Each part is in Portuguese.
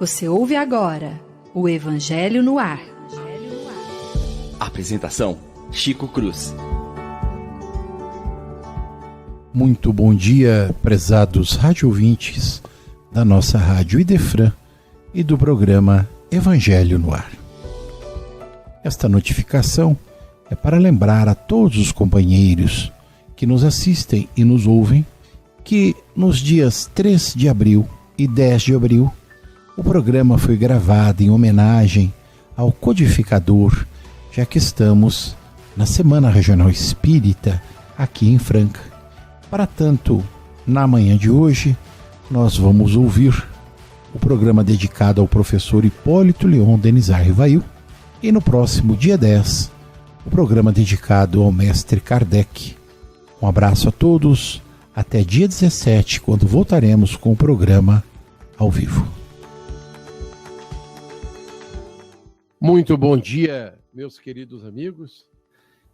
Você ouve agora o Evangelho no Ar. Apresentação: Chico Cruz. Muito bom dia, prezados rádio-ouvintes da nossa Rádio Idefran e do programa Evangelho no Ar. Esta notificação é para lembrar a todos os companheiros que nos assistem e nos ouvem que nos dias 3 de abril e 10 de abril o programa foi gravado em homenagem ao codificador, já que estamos na Semana Regional Espírita aqui em Franca. Para tanto, na manhã de hoje, nós vamos ouvir o programa dedicado ao professor Hipólito Leon Denizar Rivail e no próximo dia 10, o programa dedicado ao mestre Kardec. Um abraço a todos, até dia 17, quando voltaremos com o programa ao vivo. Muito bom dia, meus queridos amigos.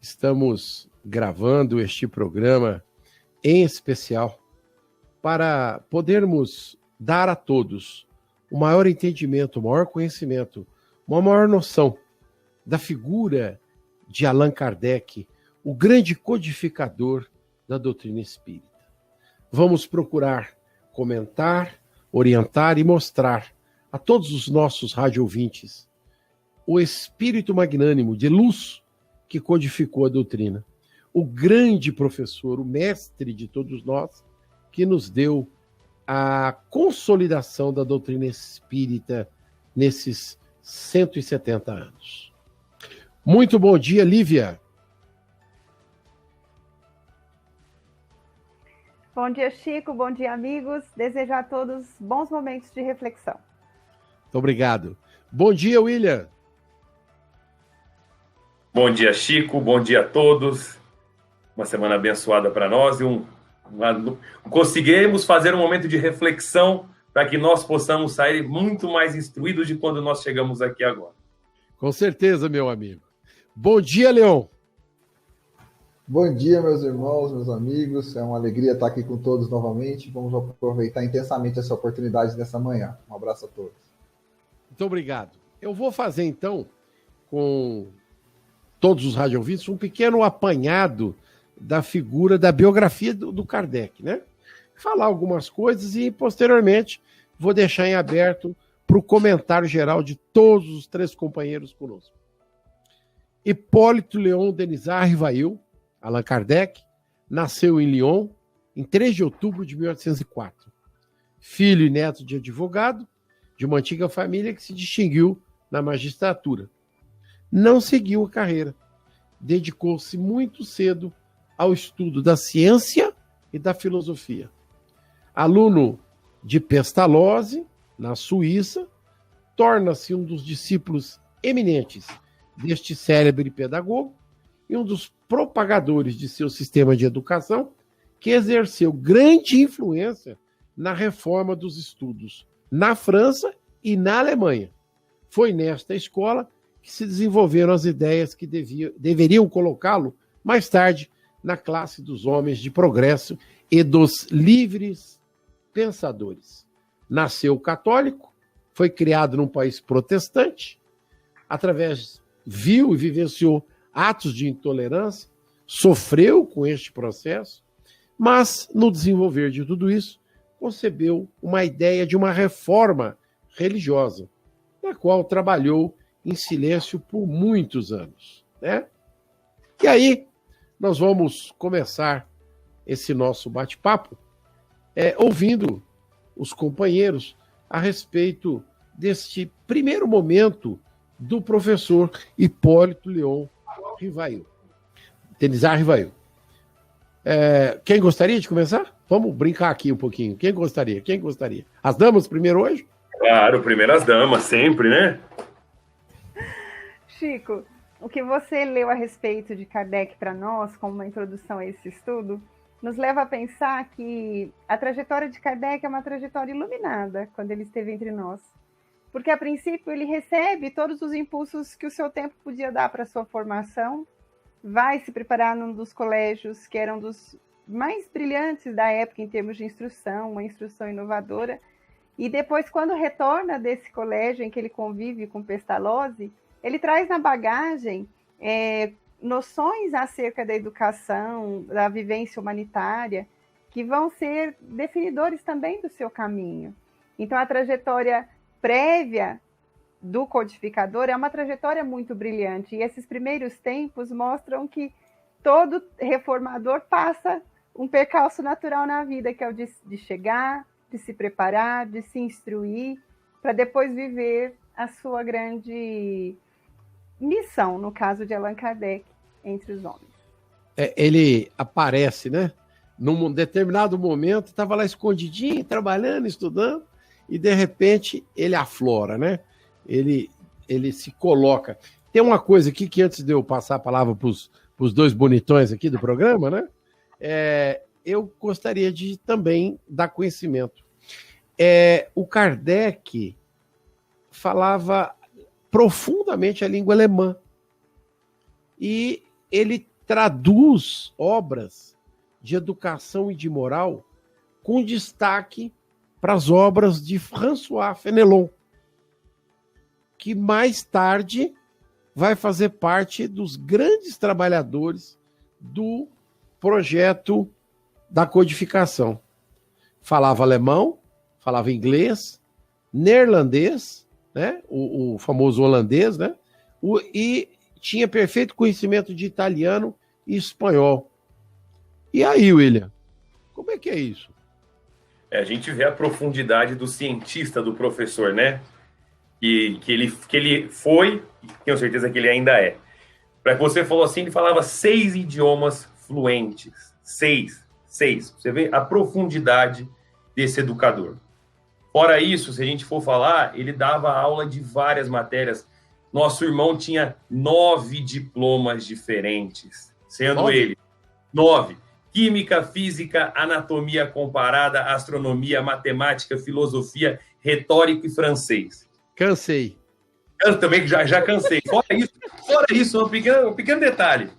Estamos gravando este programa em especial para podermos dar a todos o maior entendimento, o maior conhecimento, uma maior noção da figura de Allan Kardec, o grande codificador da doutrina espírita. Vamos procurar comentar, orientar e mostrar a todos os nossos rádio-ouvintes o espírito magnânimo de luz que codificou a doutrina. O grande professor, o mestre de todos nós, que nos deu a consolidação da doutrina espírita nesses 170 anos. Muito bom dia, Lívia. Bom dia, Chico. Bom dia, amigos. Desejo a todos bons momentos de reflexão. Muito obrigado. Bom dia, William. Bom dia, Chico. Bom dia a todos. Uma semana abençoada para nós e conseguimos fazer um momento de reflexão para que nós possamos sair muito mais instruídos de quando nós chegamos aqui agora. Com certeza, meu amigo. Bom dia, Leon. Bom dia, meus irmãos, meus amigos. É uma alegria estar aqui com todos novamente. Vamos aproveitar intensamente essa oportunidade nessa manhã. Um abraço a todos. Muito obrigado. Eu vou fazer, então, com todos os radiovintes, um pequeno apanhado da figura, da biografia do Kardec, né? Falar algumas coisas e, posteriormente, vou deixar em aberto para o comentário geral de todos os três companheiros conosco. Hipólito Leon Denizar Rivail, Allan Kardec, nasceu em Lyon em 3 de outubro de 1804. Filho e neto de advogado, de uma antiga família que se distinguiu na magistratura. Não seguiu a carreira. Dedicou-se muito cedo ao estudo da ciência e da filosofia. Aluno de Pestalozzi, na Suíça, torna-se um dos discípulos eminentes deste célebre pedagogo e um dos propagadores de seu sistema de educação, que exerceu grande influência na reforma dos estudos na França e na Alemanha. Foi nesta escola que se desenvolveram as ideias que deveriam colocá-lo, mais tarde, na classe dos homens de progresso e dos livres pensadores. Nasceu católico, foi criado num país protestante, viu e vivenciou atos de intolerância, sofreu com este processo, mas, no desenvolver de tudo isso, concebeu uma ideia de uma reforma religiosa, na qual trabalhou em silêncio por muitos anos, né? E aí, nós vamos começar esse nosso bate-papo ouvindo os companheiros a respeito deste primeiro momento do professor Hipólito Leon Rivail, Denizar Rivail. Quem gostaria de começar? Vamos brincar aqui um pouquinho. Quem gostaria? As damas primeiro hoje? Claro, primeiro as damas, sempre, né? Chico, o que você leu a respeito de Kardec para nós, como uma introdução a esse estudo, nos leva a pensar que a trajetória de Kardec é uma trajetória iluminada quando ele esteve entre nós. Porque, a princípio, ele recebe todos os impulsos que o seu tempo podia dar para a sua formação, vai se preparar num dos colégios que eram dos mais brilhantes da época em termos de instrução, uma instrução inovadora. E depois, quando retorna desse colégio em que ele convive com Pestalozzi, ele traz na bagagem noções acerca da educação, da vivência humanitária, que vão ser definidores também do seu caminho. Então, a trajetória prévia do codificador é uma trajetória muito brilhante, e esses primeiros tempos mostram que todo reformador passa um percalço natural na vida, que é o de chegar, de se preparar, de se instruir, para depois viver a sua grande missão, no caso de Allan Kardec, entre os homens. Ele aparece, né? Num determinado momento, estava lá escondidinho, trabalhando, estudando, e de repente ele aflora, né? Ele se coloca. Tem uma coisa aqui que antes de eu passar a palavra para os dois bonitões aqui do programa, né? Eu gostaria de também dar conhecimento. O Kardec falava profundamente a língua alemã e ele traduz obras de educação e de moral com destaque para as obras de François Fenelon, que mais tarde vai fazer parte dos grandes trabalhadores do projeto da codificação. Falava alemão, falava inglês, neerlandês, né? O famoso holandês, né? E tinha perfeito conhecimento de italiano e espanhol. E aí, William, como é que é isso? A gente vê a profundidade do cientista, do professor, né? Que ele foi, e tenho certeza que ele ainda é. Para que você falou assim, ele falava 6 idiomas fluentes. 6. Você vê a profundidade desse educador. Fora isso, se a gente for falar, ele dava aula de várias matérias. Nosso irmão tinha 9 diplomas diferentes, sendo 9? ele 9. Química, física, anatomia comparada, astronomia, matemática, filosofia, retórica e francês. Cansei. Eu também já cansei. Fora isso, um pequeno detalhe.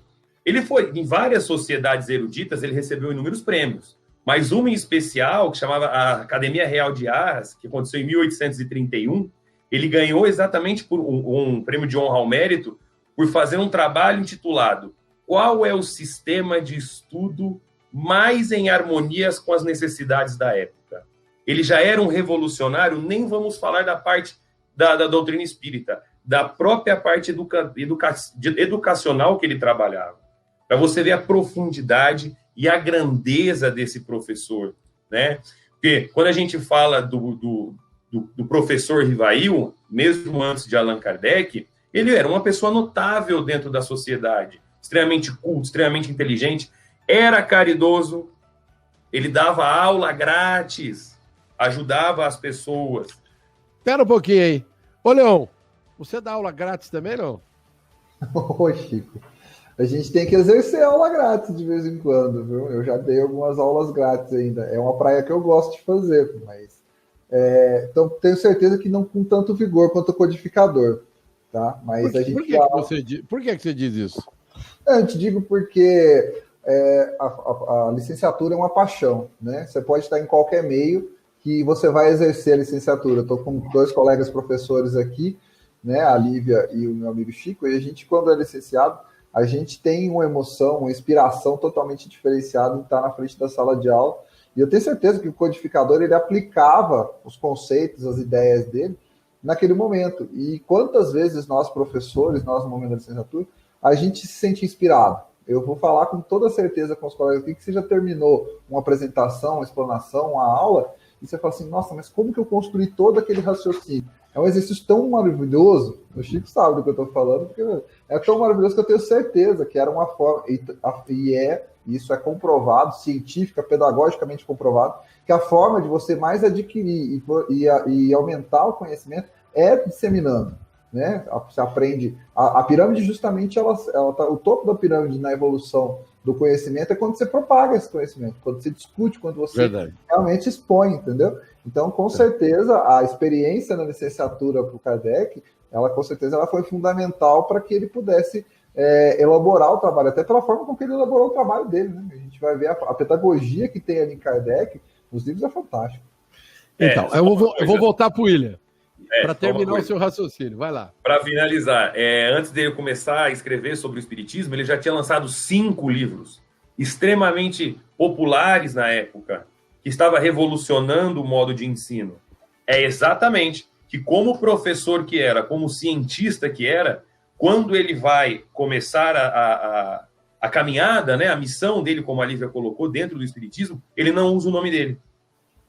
Ele foi, em várias sociedades eruditas, ele recebeu inúmeros prêmios. Mas uma em especial, que chamava a Academia Real de Arras, que aconteceu em 1831, ele ganhou exatamente por um prêmio de honra ao mérito por fazer um trabalho intitulado Qual é o sistema de estudo mais em harmonias com as necessidades da época? Ele já era um revolucionário, nem vamos falar da parte da doutrina espírita, da própria parte educacional que ele trabalhava. Para você ver a profundidade e a grandeza desse professor, né? Porque quando a gente fala do professor Rivail, mesmo antes de Allan Kardec, ele era uma pessoa notável dentro da sociedade, extremamente culto, extremamente inteligente, era caridoso, ele dava aula grátis, ajudava as pessoas. Espera um pouquinho aí. Ô, Leão, você dá aula grátis também, não? Ô, Chico, a gente tem que exercer aula grátis de vez em quando, viu? Eu já dei algumas aulas grátis ainda. É uma praia que eu gosto de fazer, mas... então, tenho certeza que não com tanto vigor quanto o codificador, tá? Mas Por que você diz isso? Eu te digo porque a licenciatura é uma paixão, né? Você pode estar em qualquer meio que você vai exercer a licenciatura. Estou com 2 colegas professores aqui, né? A Lívia e o meu amigo Chico, e a gente, quando é licenciado, a gente tem uma emoção, uma inspiração totalmente diferenciada em estar na frente da sala de aula. E eu tenho certeza que o codificador, ele aplicava os conceitos, as ideias dele naquele momento. E quantas vezes nós, professores, nós no momento da licenciatura, a gente se sente inspirado. Eu vou falar com toda certeza com os colegas aqui que você já terminou uma apresentação, uma explanação, uma aula, e você fala assim, nossa, mas como que eu construí todo aquele raciocínio? É um exercício tão maravilhoso, o Chico sabe do que eu estou falando, porque é tão maravilhoso que eu tenho certeza que era uma forma, isso é comprovado, científica, pedagogicamente comprovado, que a forma de você mais adquirir e aumentar o conhecimento é disseminando, né? Você aprende, a pirâmide justamente, ela tá, o topo da pirâmide na evolução do conhecimento é quando você propaga esse conhecimento, quando você discute, quando você realmente expõe, entendeu? Então, com certeza, a experiência na licenciatura para o Kardec, ela com certeza ela foi fundamental para que ele pudesse elaborar o trabalho, até pela forma com que ele elaborou o trabalho dele, né? A gente vai ver a pedagogia que tem ali em Kardec, nos livros é fantástico. Então, eu vou voltar para o William, para terminar o coisa. seu raciocínio. Vai lá. Para finalizar, antes dele começar a escrever sobre o Espiritismo, ele já tinha lançado 5 livros extremamente populares na época, que estava revolucionando o modo de ensino. É exatamente que, como professor que era, como cientista que era, quando ele vai começar a caminhada, né, a missão dele, como a Lívia colocou, dentro do Espiritismo, ele não usa o nome dele.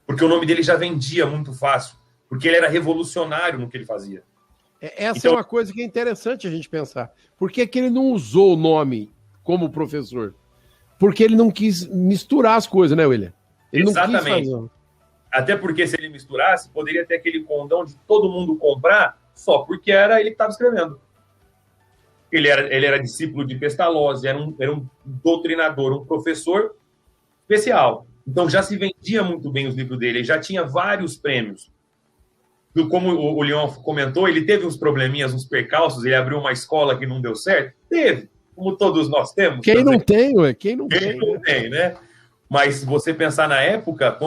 Porque o nome dele já vendia muito fácil. Porque ele era revolucionário no que ele fazia. Essa então, é uma coisa que é interessante a gente pensar. Por que ele não usou o nome como professor? Porque ele não quis misturar as coisas, né, William? Ele exatamente. Não quis fazer. Até porque se ele misturasse, poderia ter aquele condão de todo mundo comprar só porque era ele que estava escrevendo. Ele era discípulo de Pestalozzi, era um doutrinador, um professor especial. Então já se vendia muito bem os livros dele, ele já tinha vários prêmios. Como o Leon comentou, ele teve uns probleminhas, uns percalços, ele abriu uma escola que não deu certo. Teve, como todos nós temos. Quem não tem, ué? Quem não tem, né? Mas se você pensar na época,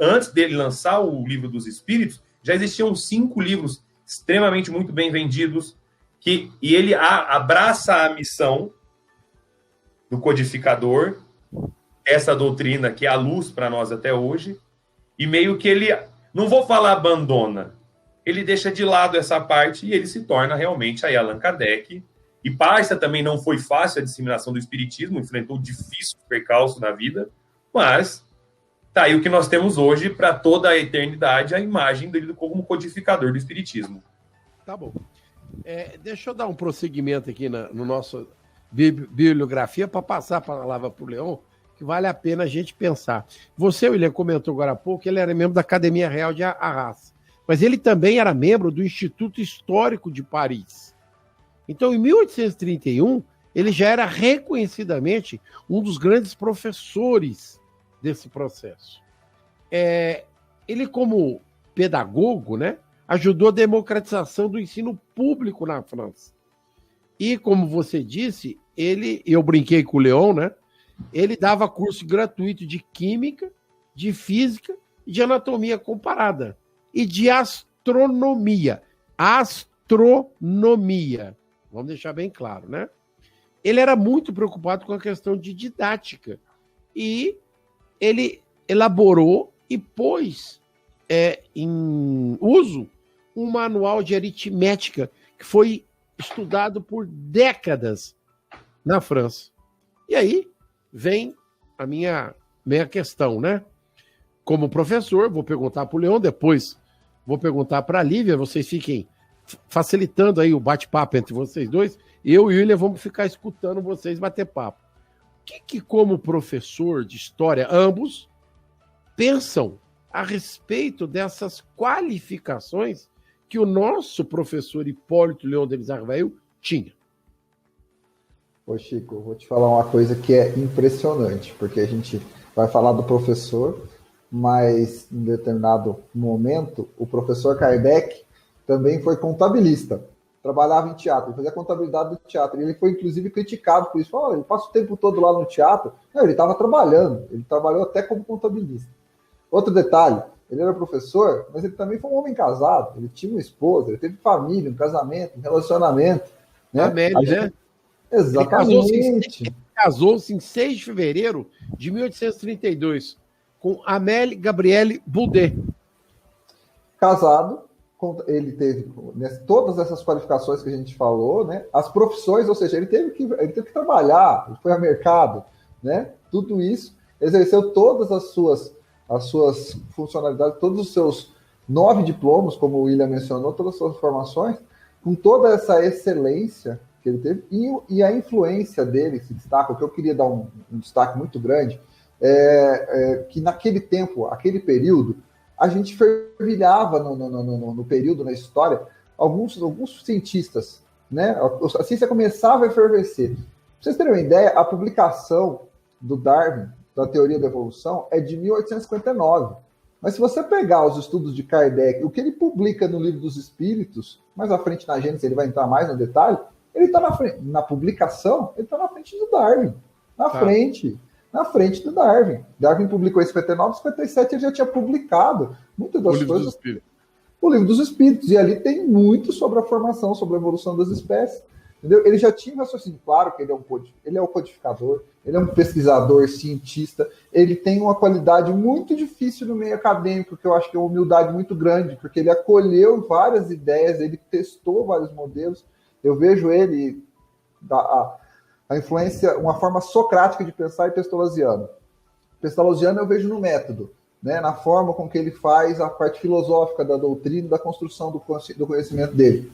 antes dele lançar o Livro dos Espíritos, já existiam 5 livros extremamente muito bem vendidos, e ele abraça a missão do codificador, essa doutrina que é a luz para nós até hoje, e meio que ele, não vou falar abandona, ele deixa de lado essa parte e ele se torna realmente aí Allan Kardec. E Parsa também não foi fácil a disseminação do Espiritismo, enfrentou difícil percalço na vida, mas tá aí o que nós temos hoje para toda a eternidade, a imagem dele como codificador do Espiritismo. Tá bom. Deixa eu dar um prosseguimento aqui no nosso bibliografia para passar a palavra para o Leon, que vale a pena a gente pensar. Você, William, comentou agora há pouco que ele era membro da Academia Real de Arras, mas ele também era membro do Instituto Histórico de Paris. Então, em 1831, ele já era reconhecidamente um dos grandes professores desse processo. Ele, como pedagogo, né, ajudou a democratização do ensino público na França. E, como você disse, eu brinquei com o Leon, né? Ele dava curso gratuito de Química, de Física e de Anatomia Comparada. E de Astronomia. Astronomia. Vamos deixar bem claro, né? Ele era muito preocupado com a questão de didática. E ele elaborou e pôs em uso um manual de aritmética que foi estudado por décadas na França. E aí vem a minha questão, né? Como professor, vou perguntar para o Leon, depois vou perguntar para a Lívia, vocês fiquem facilitando aí o bate-papo entre vocês dois, eu e o William vamos ficar escutando vocês bater papo. O que como professor de história, ambos, pensam a respeito dessas qualificações que o nosso professor Hipólito Leon Denis Arvail tinha? Ô Chico, eu vou te falar uma coisa que é impressionante, porque a gente vai falar do professor, mas em determinado momento, o professor Kardec também foi contabilista, trabalhava em teatro, fazia contabilidade do teatro, e ele foi inclusive criticado por isso, ele passa o tempo todo lá no teatro. Não, ele estava trabalhando, ele trabalhou até como contabilista. Outro detalhe, ele era professor, mas ele também foi um homem casado, ele tinha uma esposa, ele teve família, um casamento, um relacionamento. Né? Amélia, né? Exatamente. Ele casou-se em 6 de fevereiro de 1832 com Amélie Gabrielle Boudet. Casado, ele teve todas essas qualificações que a gente falou, né? As profissões, ou seja, ele teve que trabalhar, ele foi ao mercado, né? Tudo isso, exerceu todas as suas funcionalidades, todos os seus 9 diplomas, como o William mencionou, todas as suas formações, com toda essa excelência que ele teve, e a influência dele se destaca. O que eu queria dar um destaque muito grande que naquele tempo, aquele período, a gente fervilhava no período, na história, alguns cientistas, né? A ciência começava a efervescer. Pra vocês terem uma ideia, a publicação do Darwin, da teoria da evolução, é de 1859. Mas se você pegar os estudos de Kardec, o que ele publica no Livro dos Espíritos, mais à frente na Gênesis ele vai entrar mais no detalhe, ele está na frente. Na publicação, ele está na frente do Darwin. Na frente do Darwin. Darwin publicou em 59, em 57 ele já tinha publicado muitas das coisas. O Livro dos Espíritos. E ali tem muito sobre a formação, sobre a evolução das espécies. Entendeu? Ele já tinha um raciocínio, claro que ele é um codificador, ele é um pesquisador, cientista, ele tem uma qualidade muito difícil no meio acadêmico, que eu acho que é uma humildade muito grande, porque ele acolheu várias ideias, ele testou vários modelos. Eu vejo ele, a influência, uma forma socrática de pensar e pestalozziana. Pestalozziana eu vejo no método, né, na forma com que ele faz a parte filosófica da doutrina, da construção do conhecimento dele.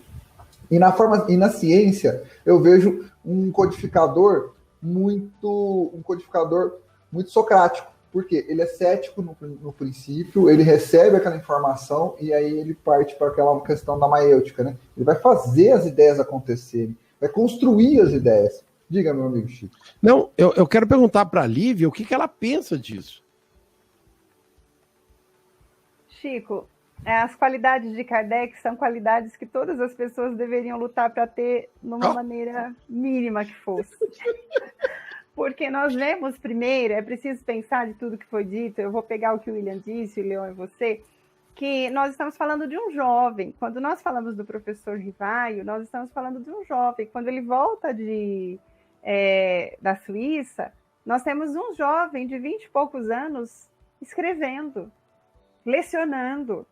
E na ciência, eu vejo um codificador muito socrático, porque ele é cético no princípio, ele recebe aquela informação e aí ele parte para aquela questão da maêutica, né? Ele vai fazer as ideias acontecerem, vai construir as ideias. Diga, meu amigo Chico. Não, eu quero perguntar para a Lívia o que ela pensa disso. Chico, as qualidades de Kardec são qualidades que todas as pessoas deveriam lutar para ter numa maneira mínima que fosse. Porque nós vemos primeiro, é preciso pensar de tudo que foi dito, eu vou pegar o que o William disse, o Leon e você, que nós estamos falando de um jovem. Quando nós falamos do professor Rivaio, nós estamos falando de um jovem. Quando ele volta da Suíça, nós temos um jovem de 20 e poucos anos escrevendo, lecionando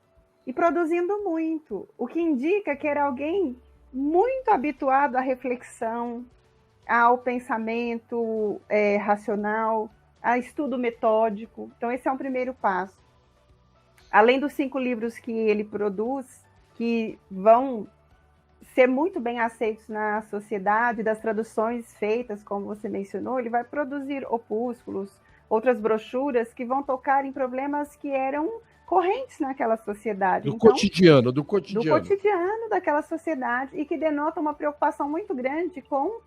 e produzindo muito, o que indica que era alguém muito habituado à reflexão, ao pensamento racional, a estudo metódico. Então, esse é um primeiro passo. Além dos 5 livros que ele produz, que vão ser muito bem aceitos na sociedade, das traduções feitas, como você mencionou, ele vai produzir opúsculos, outras brochuras que vão tocar em problemas que eram correntes naquela sociedade. Do cotidiano daquela sociedade, e que denota uma preocupação muito grande com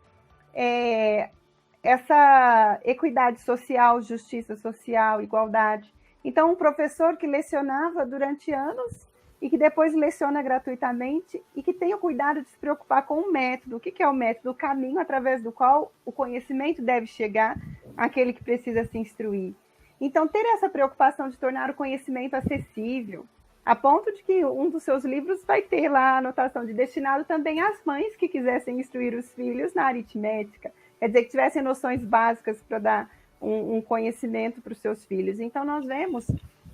essa equidade social, justiça social, igualdade. Então, um professor que lecionava durante anos e que depois leciona gratuitamente e que tem o cuidado de se preocupar com o método. O que é o método? O caminho através do qual o conhecimento deve chegar àquele que precisa se instruir. Então, ter essa preocupação de tornar o conhecimento acessível, a ponto de que um dos seus livros vai ter lá a anotação de destinado também às mães que quisessem instruir os filhos na aritmética. Quer dizer, que tivessem noções básicas para dar um conhecimento para os seus filhos. Então, nós vemos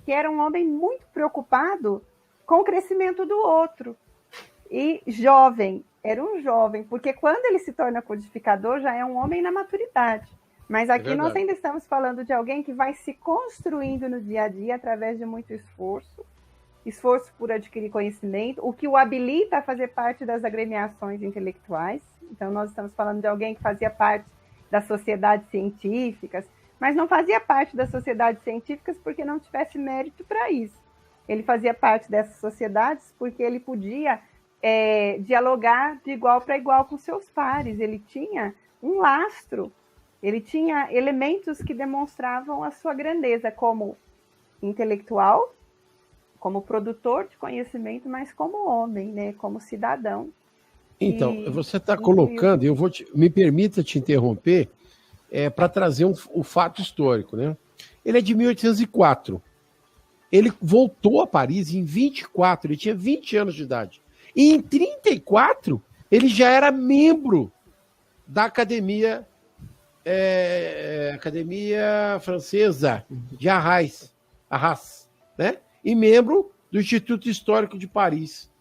que era um homem muito preocupado com o crescimento do outro. E jovem, era um jovem, porque quando ele se torna codificador, já é um homem na maturidade. Mas aqui nós ainda estamos falando de alguém que vai se construindo no dia a dia através de muito esforço por adquirir conhecimento, o que o habilita a fazer parte das agremiações intelectuais. Então, nós estamos falando de alguém que fazia parte das sociedades científicas, mas não fazia parte das sociedades científicas porque não tivesse mérito para isso. Ele fazia parte dessas sociedades porque ele podia dialogar de igual para igual com seus pares. Ele tinha um lastro, ele tinha elementos que demonstravam a sua grandeza como intelectual, como produtor de conhecimento, mas como homem, né? Como cidadão. Então, você está colocando, me permita te interromper, para trazer o fato histórico, né? Ele é de 1804. Ele voltou a Paris em 24, ele tinha 20 anos de idade. E em 34, ele já era membro da Academia Francesa de Arras, né? E membro do Instituto Histórico de Paris.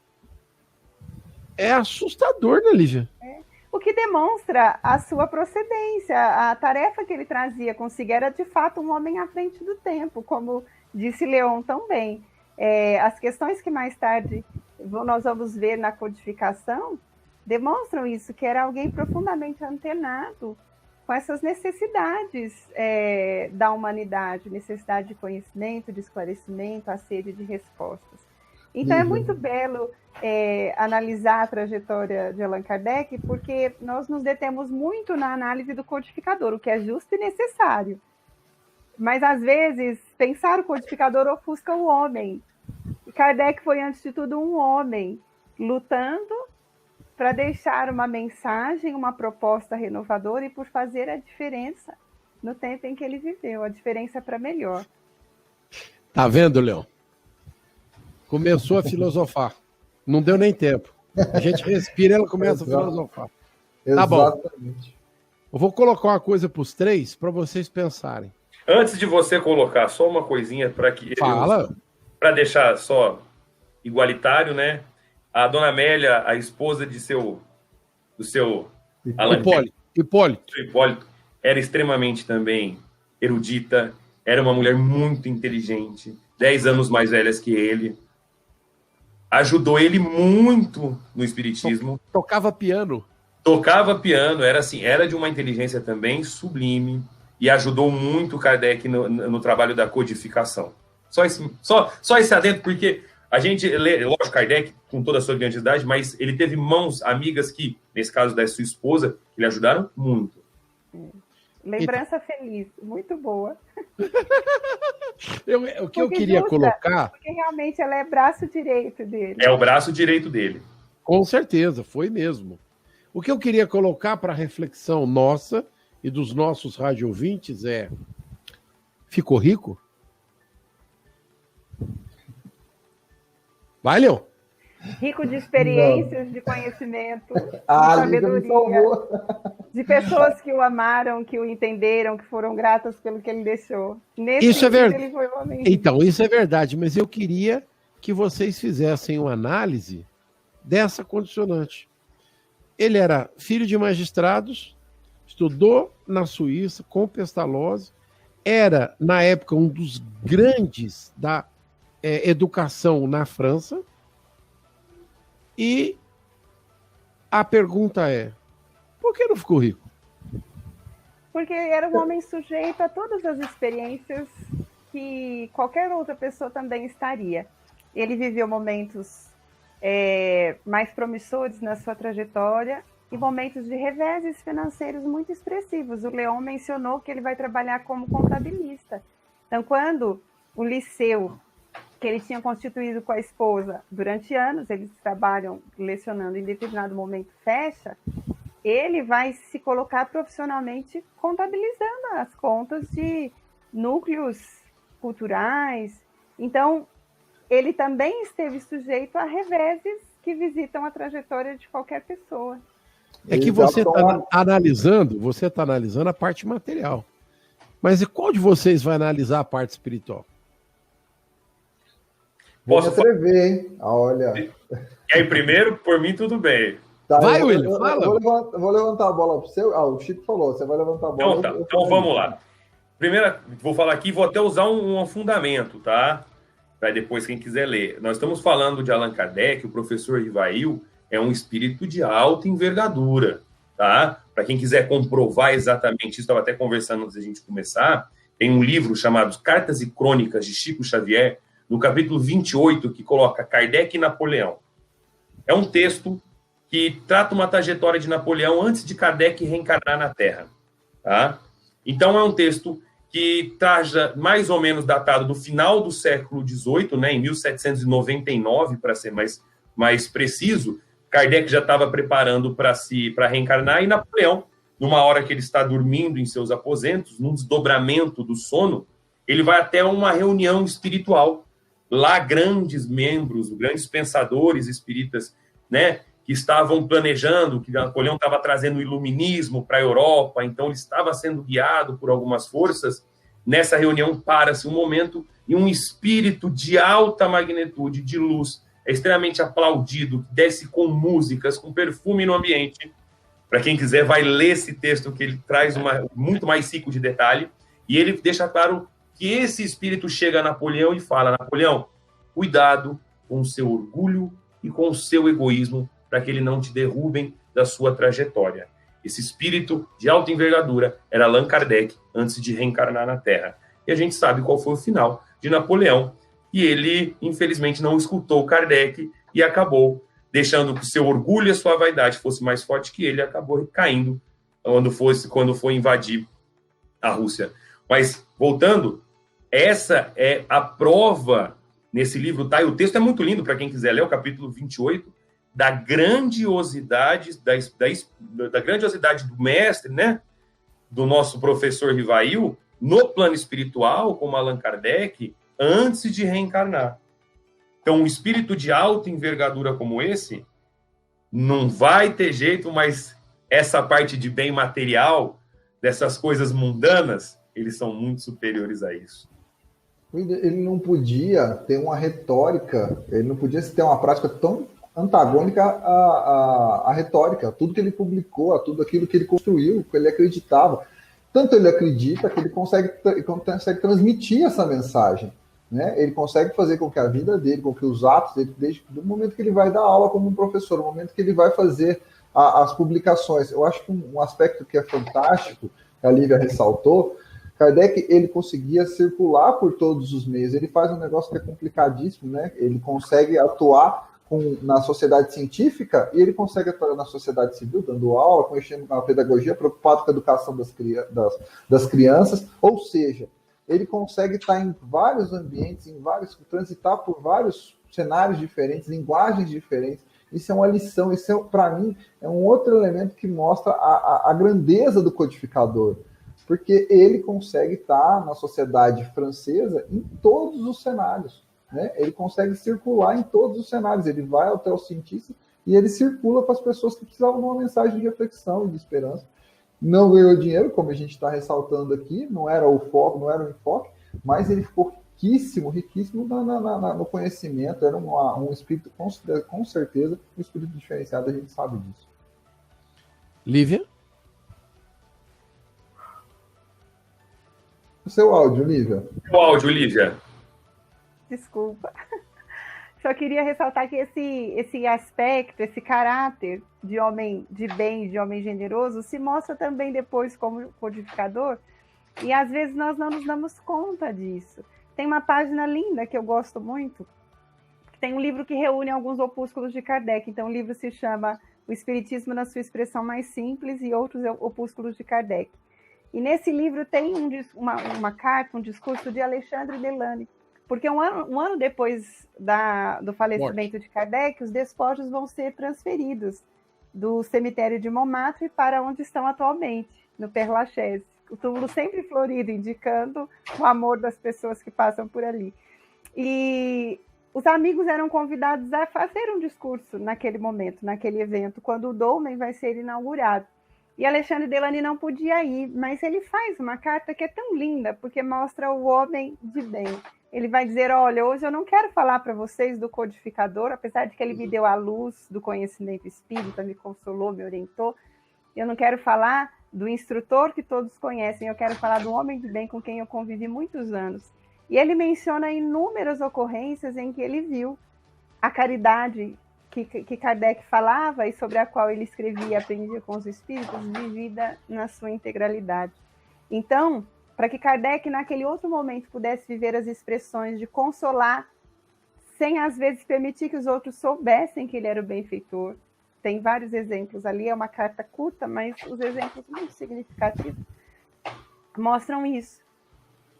É assustador, né, Lívia? O que demonstra a sua procedência, a tarefa que ele trazia consigo era, de fato, um homem à frente do tempo, como disse Leon também. As questões que mais tarde nós vamos ver na codificação demonstram isso, que era alguém profundamente antenado com essas necessidades da humanidade, necessidade de conhecimento, de esclarecimento, a sede de respostas. Então, é muito belo analisar a trajetória de Allan Kardec, porque nós nos detemos muito na análise do codificador, o que é justo e necessário. Mas, às vezes, pensar o codificador ofusca o homem. E Kardec foi, antes de tudo, um homem lutando para deixar uma mensagem, uma proposta renovadora e por fazer a diferença no tempo em que ele viveu, a diferença para melhor. Tá vendo, Leão? Começou a filosofar. Não deu nem tempo. A gente respira e ela começa a filosofar. Tá bom. Exatamente. Eu vou colocar uma coisa para os três para vocês pensarem. Antes de você colocar só uma coisinha para que Fala. Para deixar só igualitário, né? A dona Amélia, a esposa do seu Hipólito, era extremamente também erudita, era uma mulher muito inteligente, 10 anos mais velha que ele. Ajudou ele muito no espiritismo. Tocava piano. Era de uma inteligência também sublime e ajudou muito Kardec no trabalho da codificação. Só esse adendo, porque a gente lê, lógico, Kardec com toda a sua grandiosidade, mas ele teve mãos amigas que, nesse caso da sua esposa, que lhe ajudaram muito. Lembrança feliz, muito boa. O que eu queria colocar... Porque realmente ela é braço direito dele. É o braço direito dele. Com certeza, foi mesmo. O que eu queria colocar para reflexão nossa e dos nossos rádio ouvintes é: ficou rico? Vai, Leão. Rico de experiências, de conhecimento, de sabedoria, de pessoas que o amaram, que o entenderam, que foram gratas pelo que ele deixou. Isso é verdade. Ele foi um homem. Então, isso é verdade, mas eu queria que vocês fizessem uma análise dessa condicionante. Ele era filho de magistrados, estudou na Suíça com Pestalozzi, era, na época, um dos grandes da educação na França. E a pergunta é: por que não ficou rico? Porque era um homem sujeito a todas as experiências que qualquer outra pessoa também estaria. Ele viveu momentos mais promissores na sua trajetória e momentos de reveses financeiros muito expressivos. O Leon mencionou que ele vai trabalhar como contabilista. Então, quando o liceu que ele tinha constituído com a esposa durante anos, eles trabalham lecionando, em determinado momento fecha, ele vai se colocar profissionalmente contabilizando as contas de núcleos culturais. Então, ele também esteve sujeito a reveses que visitam a trajetória de qualquer pessoa. É que você está analisando a parte material. Mas qual de vocês vai analisar a parte espiritual? Posso atrever, hein? Olha. E aí, primeiro, por mim, tudo bem. Tá, vai, William, fala. Vou levantar a bola para você. O Chico falou, você vai levantar a bola. Então vamos lá. Primeiro, vou falar aqui, vou até usar um fundamento, tá? Para depois, quem quiser ler. Nós estamos falando de Allan Kardec, o professor Rivail é um espírito de alta envergadura, tá? Para quem quiser comprovar exatamente isso, estava até conversando antes da gente começar, tem um livro chamado Cartas e Crônicas de Chico Xavier, no capítulo 28, que coloca Kardec e Napoleão. É um texto que trata uma trajetória de Napoleão antes de Kardec reencarnar na Terra. Tá? Então, é um texto que traja mais ou menos datado do final do século XVIII, né, em 1799, para ser mais preciso. Kardec já estava preparando para reencarnar, e Napoleão, numa hora que ele está dormindo em seus aposentos, num desdobramento do sono, ele vai até uma reunião espiritual. Lá, grandes membros, grandes pensadores espíritas, né, que estavam planejando, que Napoleão estava trazendo o iluminismo para a Europa, então ele estava sendo guiado por algumas forças. Nessa reunião, para-se um momento e um espírito de alta magnitude, de luz, é extremamente aplaudido, desce com músicas, com perfume no ambiente. Para quem quiser, vai ler esse texto, que ele traz muito mais rico de detalhe, e ele deixa claro que esse espírito chega a Napoleão e fala: Napoleão, cuidado com o seu orgulho e com o seu egoísmo, para que ele não te derrubem da sua trajetória. Esse espírito de alta envergadura era Allan Kardec, antes de reencarnar na Terra. E a gente sabe qual foi o final de Napoleão, e ele, infelizmente, não escutou Kardec e acabou deixando que o seu orgulho e a sua vaidade fosse mais forte que ele, acabou caindo quando foi invadir a Rússia. Mas, voltando, essa é a prova nesse livro, tá? E o texto é muito lindo para quem quiser ler, o capítulo 28, da grandiosidade, da grandiosidade do mestre, né? Do nosso professor Rivail, no plano espiritual, como Allan Kardec, antes de reencarnar. Então, um espírito de alta envergadura como esse, não vai ter jeito, mas essa parte de bem material, dessas coisas mundanas, eles são muito superiores a isso. Ele não podia ter uma retórica, ele não podia ter uma prática tão antagônica à retórica, tudo que ele publicou, a tudo aquilo que ele construiu, que ele acreditava. Tanto ele acredita que ele consegue transmitir essa mensagem, né? Ele consegue fazer com que a vida dele, com que os atos dele, desde o momento que ele vai dar aula como um professor, no momento que ele vai fazer as publicações. Eu acho que um aspecto que é fantástico, que a Lívia ressaltou, Kardec, ele conseguia circular por todos os meios. Ele faz um negócio que é complicadíssimo, né? Ele consegue atuar na sociedade científica e ele consegue atuar na sociedade civil, dando aula, conhecendo a pedagogia, preocupado com a educação das crianças. Ou seja, ele consegue estar em vários ambientes, transitar por vários cenários diferentes, linguagens diferentes. Isso é uma lição, isso para mim é um outro elemento que mostra a grandeza do codificador, porque ele consegue estar na sociedade francesa em todos os cenários, né? Ele consegue circular em todos os cenários, ele vai até o cientista e ele circula para as pessoas que precisavam de uma mensagem de reflexão e de esperança. Não ganhou dinheiro, como a gente está ressaltando aqui, não era o foco, não era o enfoque, mas ele ficou riquíssimo no conhecimento, era um espírito, com certeza, um espírito diferenciado, a gente sabe disso. Lívia? O seu áudio, Lívia. O áudio, Lívia. Desculpa. Só queria ressaltar que esse aspecto, esse caráter de homem de bem, de homem generoso, se mostra também depois como codificador, e às vezes nós não nos damos conta disso. Tem uma página linda que eu gosto muito, que tem um livro que reúne alguns opúsculos de Kardec. Então o livro se chama O Espiritismo na sua expressão mais simples e outros opúsculos de Kardec. E nesse livro tem uma carta, um discurso de Alexandre Delany, porque um ano depois do falecimento de Kardec, os despojos vão ser transferidos do cemitério de Montmartre para onde estão atualmente, no Père Lachaise. O túmulo sempre florido, indicando o amor das pessoas que passam por ali. E os amigos eram convidados a fazer um discurso naquele momento, naquele evento, quando o dolmen vai ser inaugurado. E Alexandre Delany não podia ir, mas ele faz uma carta que é tão linda, porque mostra o homem de bem. Ele vai dizer, olha, hoje eu não quero falar para vocês do codificador, apesar de que ele me deu a luz do conhecimento espírita, me consolou, me orientou. Eu não quero falar do instrutor que todos conhecem, eu quero falar do homem de bem com quem eu convivi muitos anos. E ele menciona inúmeras ocorrências em que ele viu a caridade que Kardec falava e sobre a qual ele escrevia e aprendia com os espíritos, vivida na sua integralidade. Então, para que Kardec, naquele outro momento, pudesse viver as expressões de consolar, sem às vezes permitir que os outros soubessem que ele era o benfeitor. Tem vários exemplos ali, é uma carta curta, mas os exemplos muito significativos mostram isso.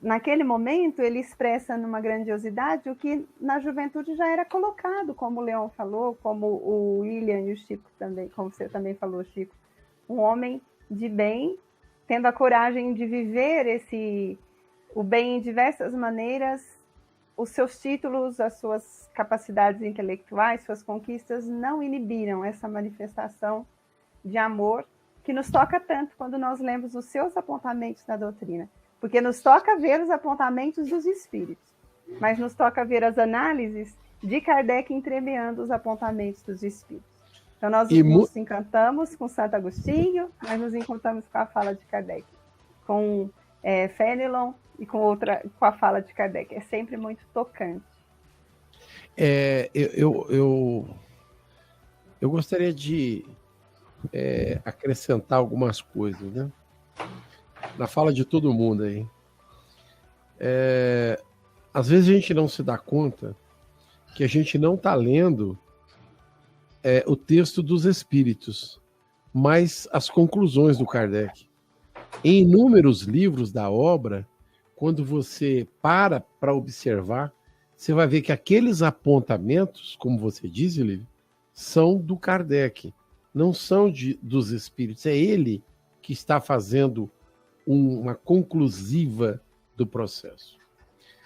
Naquele momento, ele expressa numa grandiosidade o que na juventude já era colocado, como o Leon falou, como o William e o Chico também, como você também falou, Chico. Um homem de bem, tendo a coragem de viver o bem em diversas maneiras. Os seus títulos, as suas capacidades intelectuais, suas conquistas não inibiram essa manifestação de amor que nos toca tanto quando nós lemos os seus apontamentos na doutrina. Porque nos toca ver os apontamentos dos espíritos, mas nos toca ver as análises de Kardec entremeando os apontamentos dos espíritos. Então nós nos encantamos com Santo Agostinho, nós nos encantamos com a fala de Kardec, com Fenelon e com a fala de Kardec. É sempre muito tocante. Eu gostaria de acrescentar algumas coisas, né? Na fala de todo mundo aí. Às vezes a gente não se dá conta que a gente não está lendo o texto dos espíritos, mas as conclusões do Kardec. Em inúmeros livros da obra, quando você para observar, você vai ver que aqueles apontamentos, como você diz, Lívia, são do Kardec, não são dos espíritos. É ele que está fazendo uma conclusiva do processo.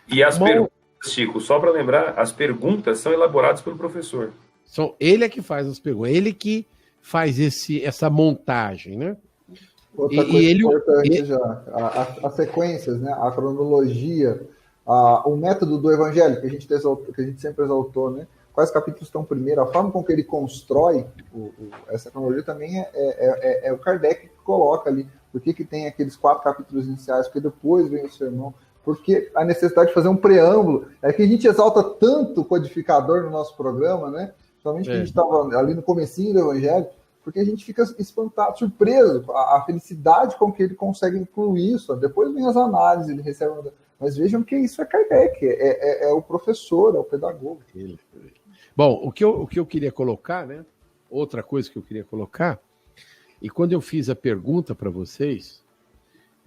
E as perguntas, Chico, só para lembrar, as perguntas são elaboradas pelo professor. Ele é que faz as perguntas, ele que faz essa montagem, né? Outra coisa importante já, as sequências, né? A cronologia, o método do evangelho, que a gente sempre exaltou, né? Quais capítulos estão primeiro, a forma com que ele constrói essa cronologia também é o Kardec que coloca ali. Por que tem aqueles 4 capítulos iniciais, porque depois vem o sermão, porque a necessidade de fazer um preâmbulo, é que a gente exalta tanto o codificador no nosso programa, né? Somente que a gente estava ali no comecinho do evangelho, porque a gente fica espantado, surpreso, a felicidade com que ele consegue incluir isso. Depois vem as análises, ele recebe... Mas vejam que isso é Kardec, é o professor, é o pedagogo. Bom, o que eu queria colocar, né? Outra coisa que eu queria colocar, e quando eu fiz a pergunta para vocês,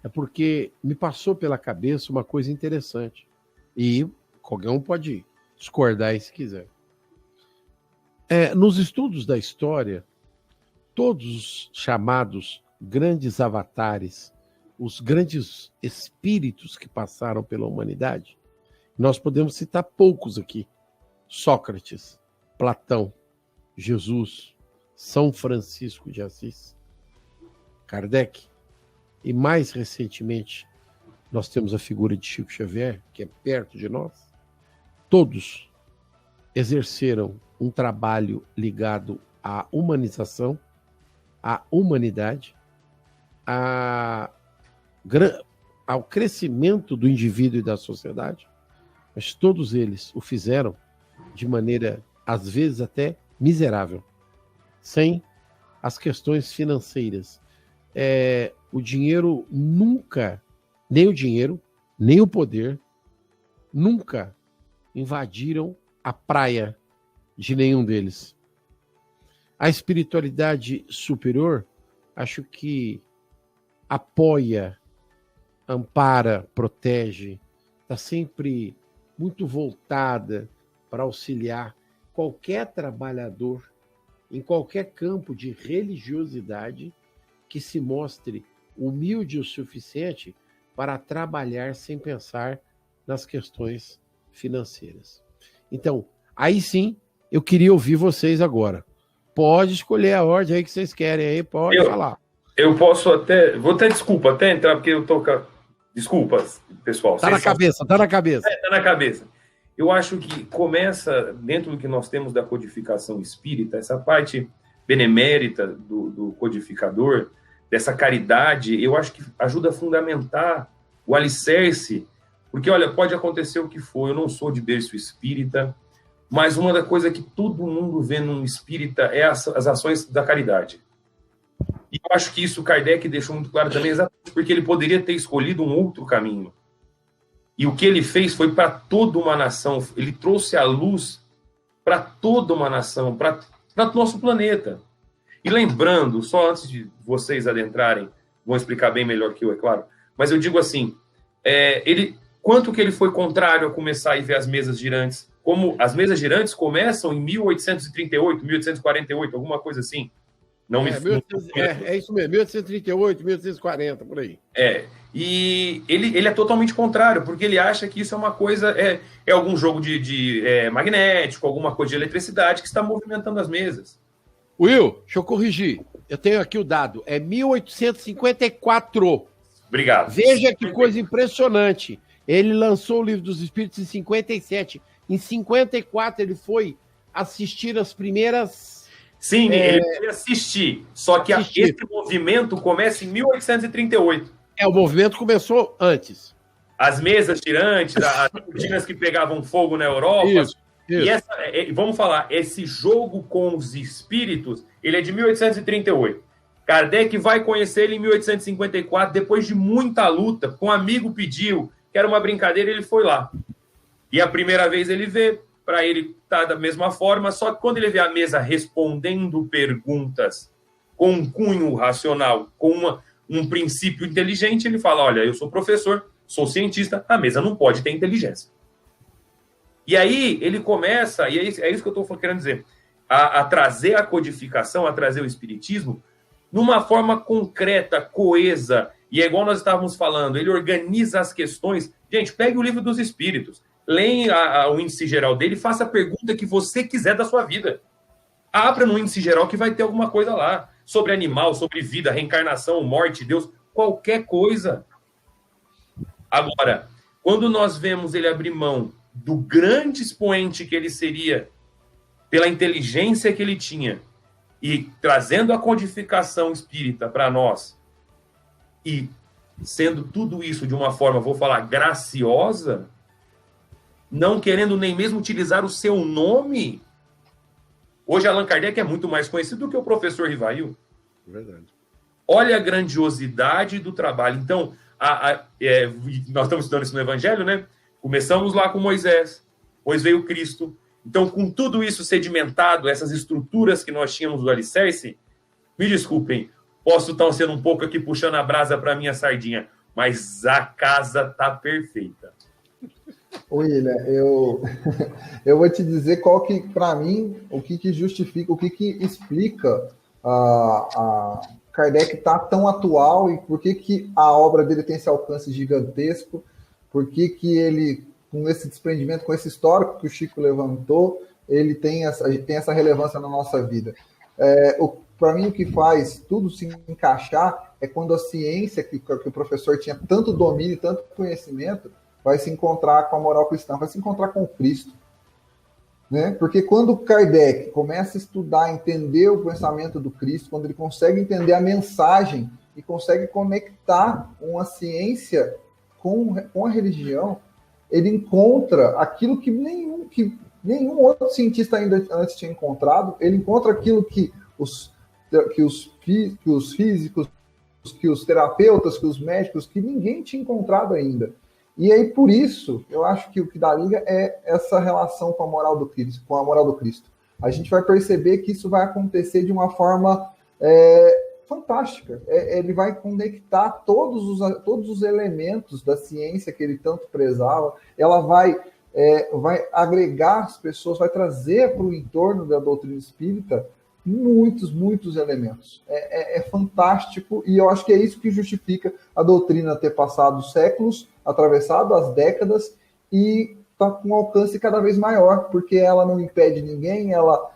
é porque me passou pela cabeça uma coisa interessante. E qualquer um pode discordar se quiser. Nos estudos da história, todos os chamados grandes avatares, os grandes espíritos que passaram pela humanidade, nós podemos citar poucos aqui. Sócrates, Platão, Jesus, São Francisco de Assis, Kardec, e mais recentemente nós temos a figura de Chico Xavier, que é perto de nós. Todos exerceram um trabalho ligado à humanização, à humanidade, ao crescimento do indivíduo e da sociedade, mas todos eles o fizeram de maneira, às vezes, até miserável, sem as questões financeiras. O dinheiro nunca, nem o dinheiro, nem o poder, nunca invadiram a praia de nenhum deles. A espiritualidade superior, acho que apoia, ampara, protege, está sempre muito voltada para auxiliar qualquer trabalhador em qualquer campo de religiosidade que se mostre humilde o suficiente para trabalhar sem pensar nas questões financeiras. Então, aí sim, eu queria ouvir vocês agora. Pode escolher a ordem aí que vocês querem aí, pode falar. Eu posso vou até entrar, porque eu tô... Desculpas, pessoal. Tá na cabeça. Tá na cabeça. Eu acho que começa, dentro do que nós temos da codificação espírita, essa parte benemérita do codificador, dessa caridade, eu acho que ajuda a fundamentar o alicerce, porque, olha, pode acontecer o que for, eu não sou de berço espírita, mas uma da coisa que todo mundo vê num espírita é as ações da caridade. E eu acho que isso o Kardec deixou muito claro também, exatamente porque ele poderia ter escolhido um outro caminho. E o que ele fez foi para toda uma nação, ele trouxe a luz para toda uma nação, para o nosso planeta. E lembrando, só antes de vocês adentrarem, vão explicar bem melhor que eu, é claro, mas eu digo assim, quanto que ele foi contrário a começar a ver as mesas girantes? Como as mesas girantes começam em 1838, 1848, alguma coisa assim. É isso mesmo, 1838, 1840, por aí. E ele é totalmente contrário, porque ele acha que isso é uma coisa, é algum jogo de magnético, alguma coisa de eletricidade que está movimentando as mesas. Will, deixa eu corrigir. Eu tenho aqui o dado, é 1854. Obrigado. Veja que coisa impressionante. Ele lançou o Livro dos Espíritos em 57. Em 54 ele foi assistir as primeiras... Sim, ele foi assistir. Só que esse movimento começa em 1838. O movimento começou antes. As mesas girantes, as cortinas que pegavam fogo na Europa. Isso. E vamos falar, esse jogo com os espíritos, ele é de 1838. Kardec vai conhecer ele em 1854, depois de muita luta, um amigo pediu, que era uma brincadeira, ele foi lá. E a primeira vez ele vê, para ele estar da mesma forma, só que quando ele vê a mesa respondendo perguntas com um cunho racional, com um princípio inteligente, ele fala, olha, eu sou professor, sou cientista, a mesa não pode ter inteligência. E aí ele começa, e é isso que eu estou querendo dizer, a trazer a codificação, a trazer o espiritismo numa forma concreta, coesa, e é igual nós estávamos falando, ele organiza as questões. Gente, pegue o Livro dos Espíritos, leia o índice geral dele, faça a pergunta que você quiser da sua vida. Abra no índice geral que vai ter alguma coisa lá, sobre animal, sobre vida, reencarnação, morte, Deus, qualquer coisa. Agora, quando nós vemos ele abrir mão do grande expoente que ele seria, pela inteligência que ele tinha, e trazendo a codificação espírita para nós, e sendo tudo isso de uma forma, vou falar, graciosa, não querendo nem mesmo utilizar o seu nome. Hoje Allan Kardec é muito mais conhecido do que o professor Rivail. Verdade. Olha a grandiosidade do trabalho. Então, nós estamos estudando isso no Evangelho, né? Começamos lá com Moisés, depois veio Cristo. Então, com tudo isso sedimentado, essas estruturas que nós tínhamos do alicerce, me desculpem, posso estar sendo um pouco aqui puxando a brasa para minha sardinha, mas a casa tá perfeita. William, eu vou te dizer qual que, para mim, o que justifica, o que explica a Kardec tá tão atual e por que a obra dele tem esse alcance gigantesco, por que ele, com esse desprendimento, com esse histórico que o Chico levantou, ele tem essa relevância na nossa vida. Para mim, o que faz tudo se encaixar é quando a ciência, que o professor tinha tanto domínio, tanto conhecimento, vai se encontrar com a moral cristã, vai se encontrar com Cristo. Né? Porque quando Kardec começa a estudar, entender o pensamento do Cristo, quando ele consegue entender a mensagem e consegue conectar uma ciência com a religião, ele encontra aquilo que nenhum outro cientista ainda antes tinha encontrado, ele encontra aquilo que os físicos, que os terapeutas, que os médicos, que ninguém tinha encontrado ainda. E aí, por isso, eu acho que o que dá liga é essa relação com a moral do Cristo, A gente vai perceber que isso vai acontecer de uma forma fantástica. Ele vai conectar todos os elementos da ciência que ele tanto prezava. Ela vai agregar as pessoas, vai trazer para o entorno da doutrina espírita muitos elementos. É fantástico, e eu acho que é isso que justifica a doutrina ter passado séculos, atravessado as décadas, e está com um alcance cada vez maior, porque ela não impede ninguém, ela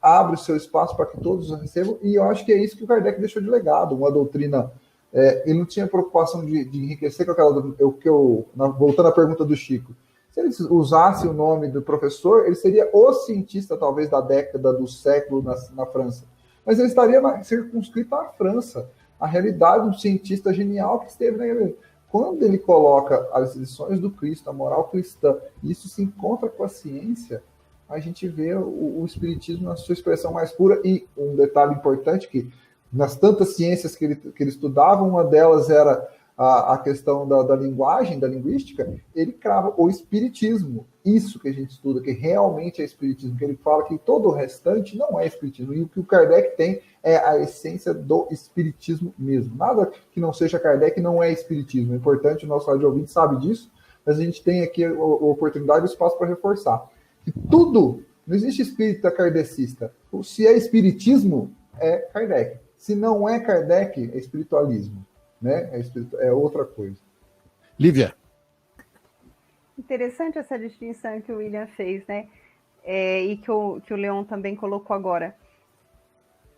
abre o seu espaço para que todos a recebam, e eu acho que é isso que o Kardec deixou de legado, uma doutrina. Ele não tinha preocupação de enriquecer com aquela. Voltando à pergunta do Chico, se ele usasse o nome do professor, ele seria o cientista, talvez, da década, do século na França. Mas ele estaria circunscrito à França, a realidade do cientista genial que esteve na igreja. Quando ele coloca as lições do Cristo, a moral cristã, e isso se encontra com a ciência, a gente vê o Espiritismo na sua expressão mais pura. E um detalhe importante, que nas tantas ciências que ele estudava, uma delas era a questão da linguagem, da linguística, ele crava o espiritismo. Isso que a gente estuda, que realmente é espiritismo, que ele fala que todo o restante não é espiritismo. E o que o Kardec tem é a essência do espiritismo mesmo. Nada que não seja Kardec não é espiritismo. É importante, o nosso rádio ouvinte sabe disso, mas a gente tem aqui a oportunidade e o espaço para reforçar. Que tudo, não existe espírita kardecista. Se é espiritismo, é Kardec. Se não é Kardec, é espiritualismo. Né? É outra coisa. Lívia. Interessante essa distinção que o William fez, né? E que o Leon também colocou agora.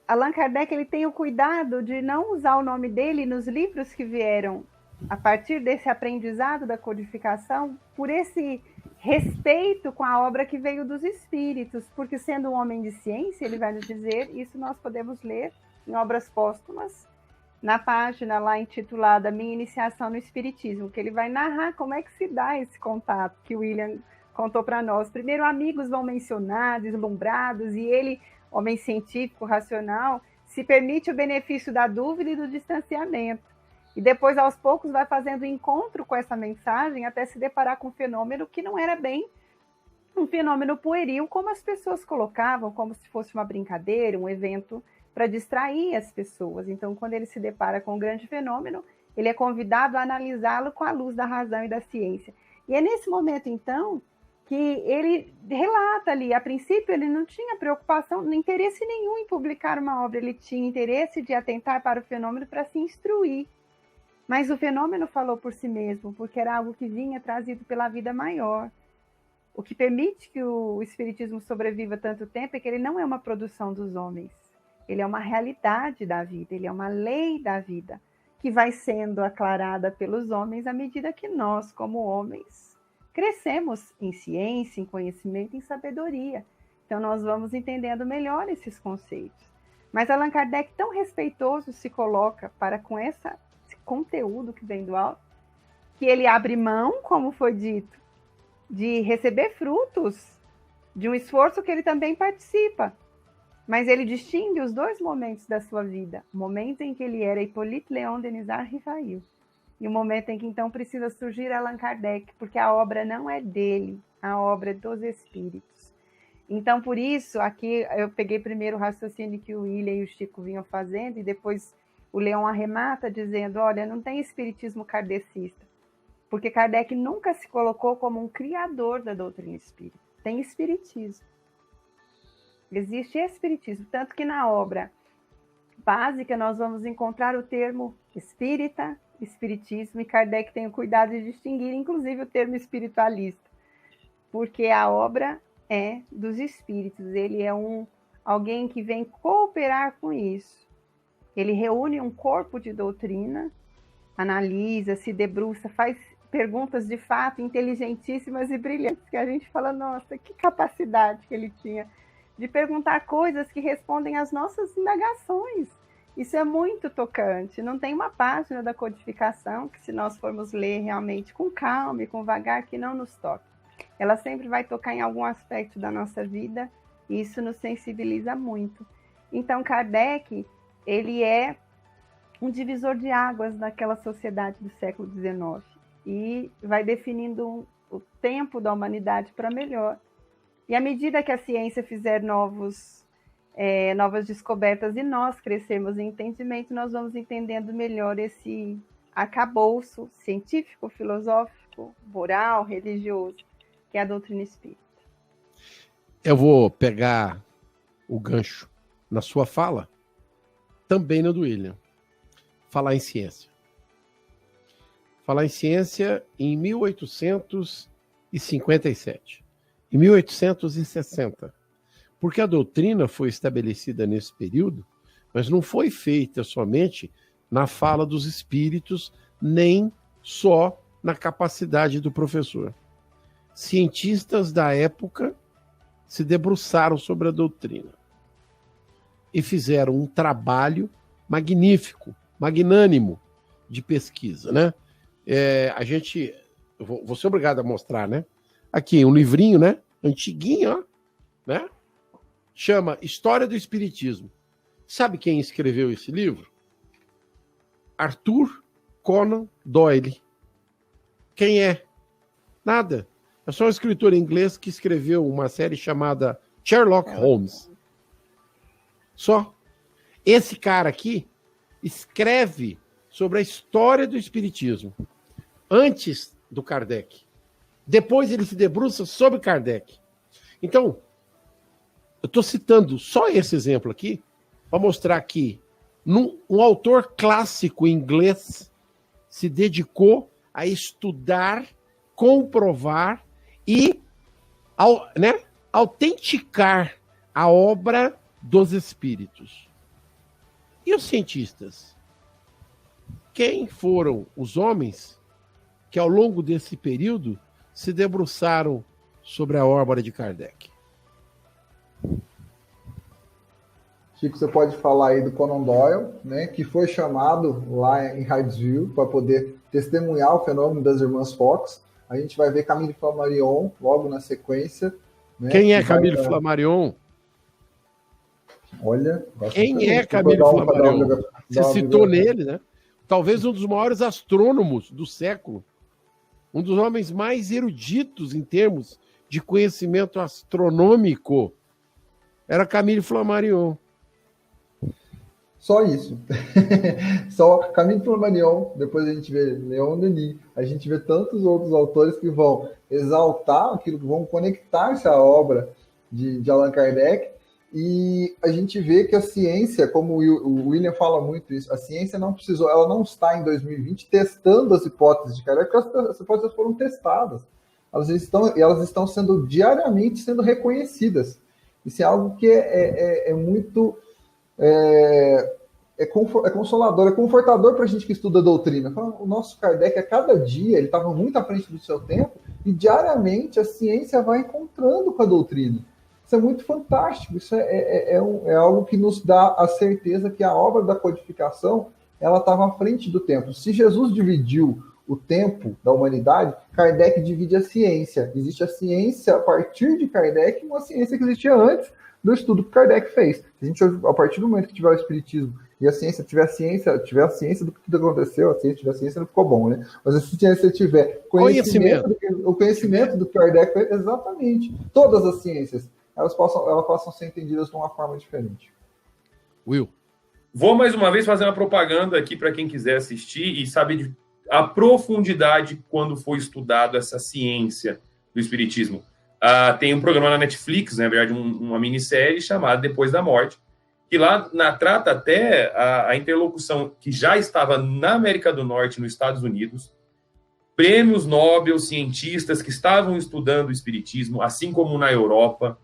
Allan Kardec, ele tem o cuidado de não usar o nome dele nos livros que vieram a partir desse aprendizado da codificação, por esse respeito com a obra que veio dos espíritos, porque sendo um homem de ciência, ele vai nos dizer, isso nós podemos ler em obras póstumas, na página lá intitulada Minha Iniciação no Espiritismo, que ele vai narrar como é que se dá esse contato que o William contou para nós. Primeiro, amigos vão mencionar, deslumbrados, e ele, homem científico, racional, se permite o benefício da dúvida e do distanciamento. E depois, aos poucos, vai fazendo encontro com essa mensagem até se deparar com um fenômeno que não era bem um fenômeno pueril, como as pessoas colocavam, como se fosse uma brincadeira, um evento para distrair as pessoas. Então, quando ele se depara com um grande fenômeno, ele é convidado a analisá-lo com a luz da razão e da ciência. E é nesse momento, então, que ele relata ali, a princípio ele não tinha preocupação, nem interesse nenhum em publicar uma obra, ele tinha interesse de atentar para o fenômeno para se instruir. Mas o fenômeno falou por si mesmo, porque era algo que vinha trazido pela vida maior. O que permite que o espiritismo sobreviva tanto tempo é que ele não é uma produção dos homens. Ele é uma realidade da vida, ele é uma lei da vida, que vai sendo aclarada pelos homens à medida que nós, como homens, crescemos em ciência, em conhecimento, em sabedoria. Então nós vamos entendendo melhor esses conceitos. Mas Allan Kardec, tão respeitoso, se coloca para com esse conteúdo que vem do alto, que ele abre mão, como foi dito, de receber frutos de um esforço que ele também participa. Mas ele distingue os dois momentos da sua vida. O momento em que ele era Hippolyte Léon Denisard Rivail. E o momento em que então precisa surgir Allan Kardec, porque a obra não é dele, a obra é dos espíritos. Então, por isso, aqui eu peguei primeiro o raciocínio que o William e o Chico vinham fazendo, e depois o Leon arremata dizendo, olha, não tem espiritismo kardecista, porque Kardec nunca se colocou como um criador da doutrina espírita. Tem espiritismo. Existe espiritismo, tanto que na obra básica nós vamos encontrar o termo espírita, espiritismo, e Kardec tem o cuidado de distinguir, inclusive, o termo espiritualista, porque a obra é dos espíritos, ele é alguém que vem cooperar com isso. Ele reúne um corpo de doutrina, analisa, se debruça, faz perguntas de fato inteligentíssimas e brilhantes, que a gente fala, nossa, que capacidade que ele tinha de perguntar coisas que respondem às nossas indagações. Isso é muito tocante. Não tem uma página da codificação que, se nós formos ler realmente com calma e com vagar, que não nos toque. Ela sempre vai tocar em algum aspecto da nossa vida e isso nos sensibiliza muito. Então, Kardec, ele é um divisor de águas naquela sociedade do século XIX e vai definindo o tempo da humanidade para melhor. E à medida que a ciência fizer novas descobertas e nós crescermos em entendimento, nós vamos entendendo melhor esse arcabouço científico, filosófico, moral, religioso, que é a doutrina espírita. Eu vou pegar o gancho na sua fala, também no do William. Falar em ciência. Falar em ciência em 1857. Em 1860. Porque a doutrina foi estabelecida nesse período, mas não foi feita somente na fala dos espíritos, nem só na capacidade do professor. Cientistas da época se debruçaram sobre a doutrina e fizeram um trabalho magnífico, magnânimo de pesquisa, né? Vou ser obrigado a mostrar, né? Aqui, um livrinho, né? Antiguinho, ó, né? Chama História do Espiritismo. Sabe quem escreveu esse livro? Arthur Conan Doyle. Quem é? Nada. É só um escritor inglês que escreveu uma série chamada Sherlock Holmes. Só. Esse cara aqui escreve sobre a história do espiritismo antes do Kardec. Depois ele se debruça sobre Kardec. Então, eu estou citando só esse exemplo aqui para mostrar que um autor clássico inglês se dedicou a estudar, comprovar e autenticar a obra dos espíritos. E os cientistas? Quem foram os homens que, ao longo desse período, se debruçaram sobre a obra de Kardec? Chico, você pode falar aí do Conan Doyle, né, que foi chamado lá em Hydesville para poder testemunhar o fenômeno das irmãs Fox. A gente vai ver Camille Flammarion logo na sequência. Né, quem é Camille Flammarion? Olha, quem é Camille Flammarion? Você citou nele, né? Talvez um dos maiores astrônomos do século, um dos homens mais eruditos em termos de conhecimento astronômico, era Camille Flammarion. Só isso. Só Camille Flammarion, depois a gente vê Leon Denis, a gente vê tantos outros autores que vão exaltar aquilo, que vão conectar-se à obra de Allan Kardec, e a gente vê que a ciência, como o William fala muito isso, a ciência não precisou, ela não está em 2020 testando as hipóteses de Kardec, porque as hipóteses foram testadas. Elas estão sendo diariamente sendo reconhecidas. Isso é algo que é muito... É consolador, é confortador para a gente que estuda a doutrina. O nosso Kardec, a cada dia, ele estava muito à frente do seu tempo, e diariamente a ciência vai encontrando com a doutrina. Isso é muito fantástico, isso é algo que nos dá a certeza que a obra da codificação ela estava à frente do tempo. Se Jesus dividiu o tempo da humanidade, Kardec divide a ciência. Existe a ciência a partir de Kardec, uma ciência que existia antes do estudo que Kardec fez. A partir do momento que tiver o espiritismo e a ciência tiver a ciência do que aconteceu, a ciência tiver a ciência, não ficou bom, né? Mas se a ciência tiver o conhecimento do que Kardec fez, exatamente. Todas as ciências, elas possam ser entendidas de uma forma diferente. Will. Vou mais uma vez fazer uma propaganda aqui para quem quiser assistir e saber a profundidade quando foi estudado essa ciência do espiritismo. Tem um programa na Netflix, na verdade, uma minissérie chamada Depois da Morte, que lá trata até a interlocução que já estava na América do Norte, nos Estados Unidos, prêmios Nobel, cientistas que estavam estudando o espiritismo, assim como na Europa.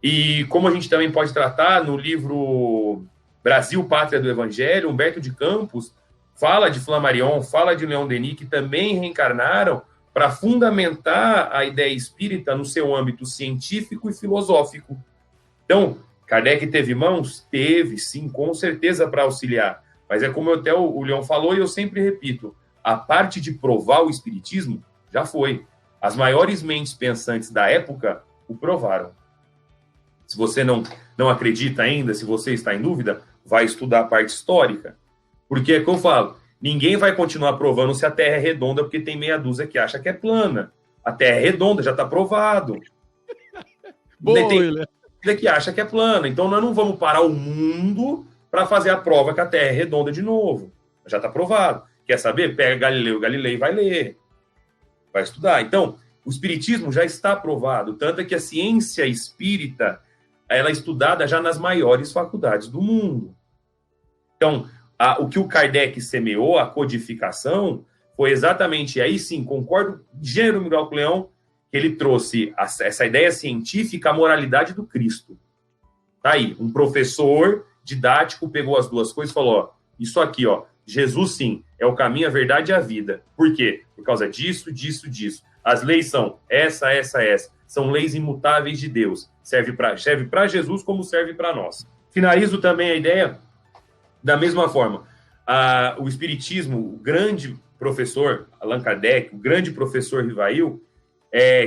E como a gente também pode tratar no livro Brasil, Pátria do Evangelho, Humberto de Campos fala de Flammarion, fala de Leon Denis, que também reencarnaram para fundamentar a ideia espírita no seu âmbito científico e filosófico. Então, Kardec teve mãos? Teve, sim, com certeza, para auxiliar. Mas é como até o Leon falou, e eu sempre repito, a parte de provar o espiritismo já foi. As maiores mentes pensantes da época o provaram. Se você não acredita ainda, se você está em dúvida, vai estudar a parte histórica. Porque é que eu falo, ninguém vai continuar provando se a Terra é redonda, porque tem meia dúzia que acha que é plana. A Terra é redonda, já está provado. Boa, tem que acha que é plana. Então nós não vamos parar o mundo para fazer a prova que a Terra é redonda de novo. Já está provado. Quer saber? Pega Galileu e vai ler. Vai estudar. Então, o espiritismo já está provado. Tanto é que a ciência espírita ela é estudada já nas maiores faculdades do mundo. Então, o que o Kardec semeou, a codificação, foi exatamente, aí sim, concordo, gênero Miguel com o Leão, que ele trouxe essa ideia científica, a moralidade do Cristo. Tá aí, um professor didático pegou as duas coisas e falou, ó, isso aqui, ó, Jesus sim, é o caminho, a verdade e a vida. Por quê? Por causa disso, disso, disso. As leis são essa. São leis imutáveis de Deus. Serve para Jesus como serve para nós. Finalizo também a ideia da mesma forma. O Espiritismo, o grande professor Allan Kardec, o grande professor Rivail,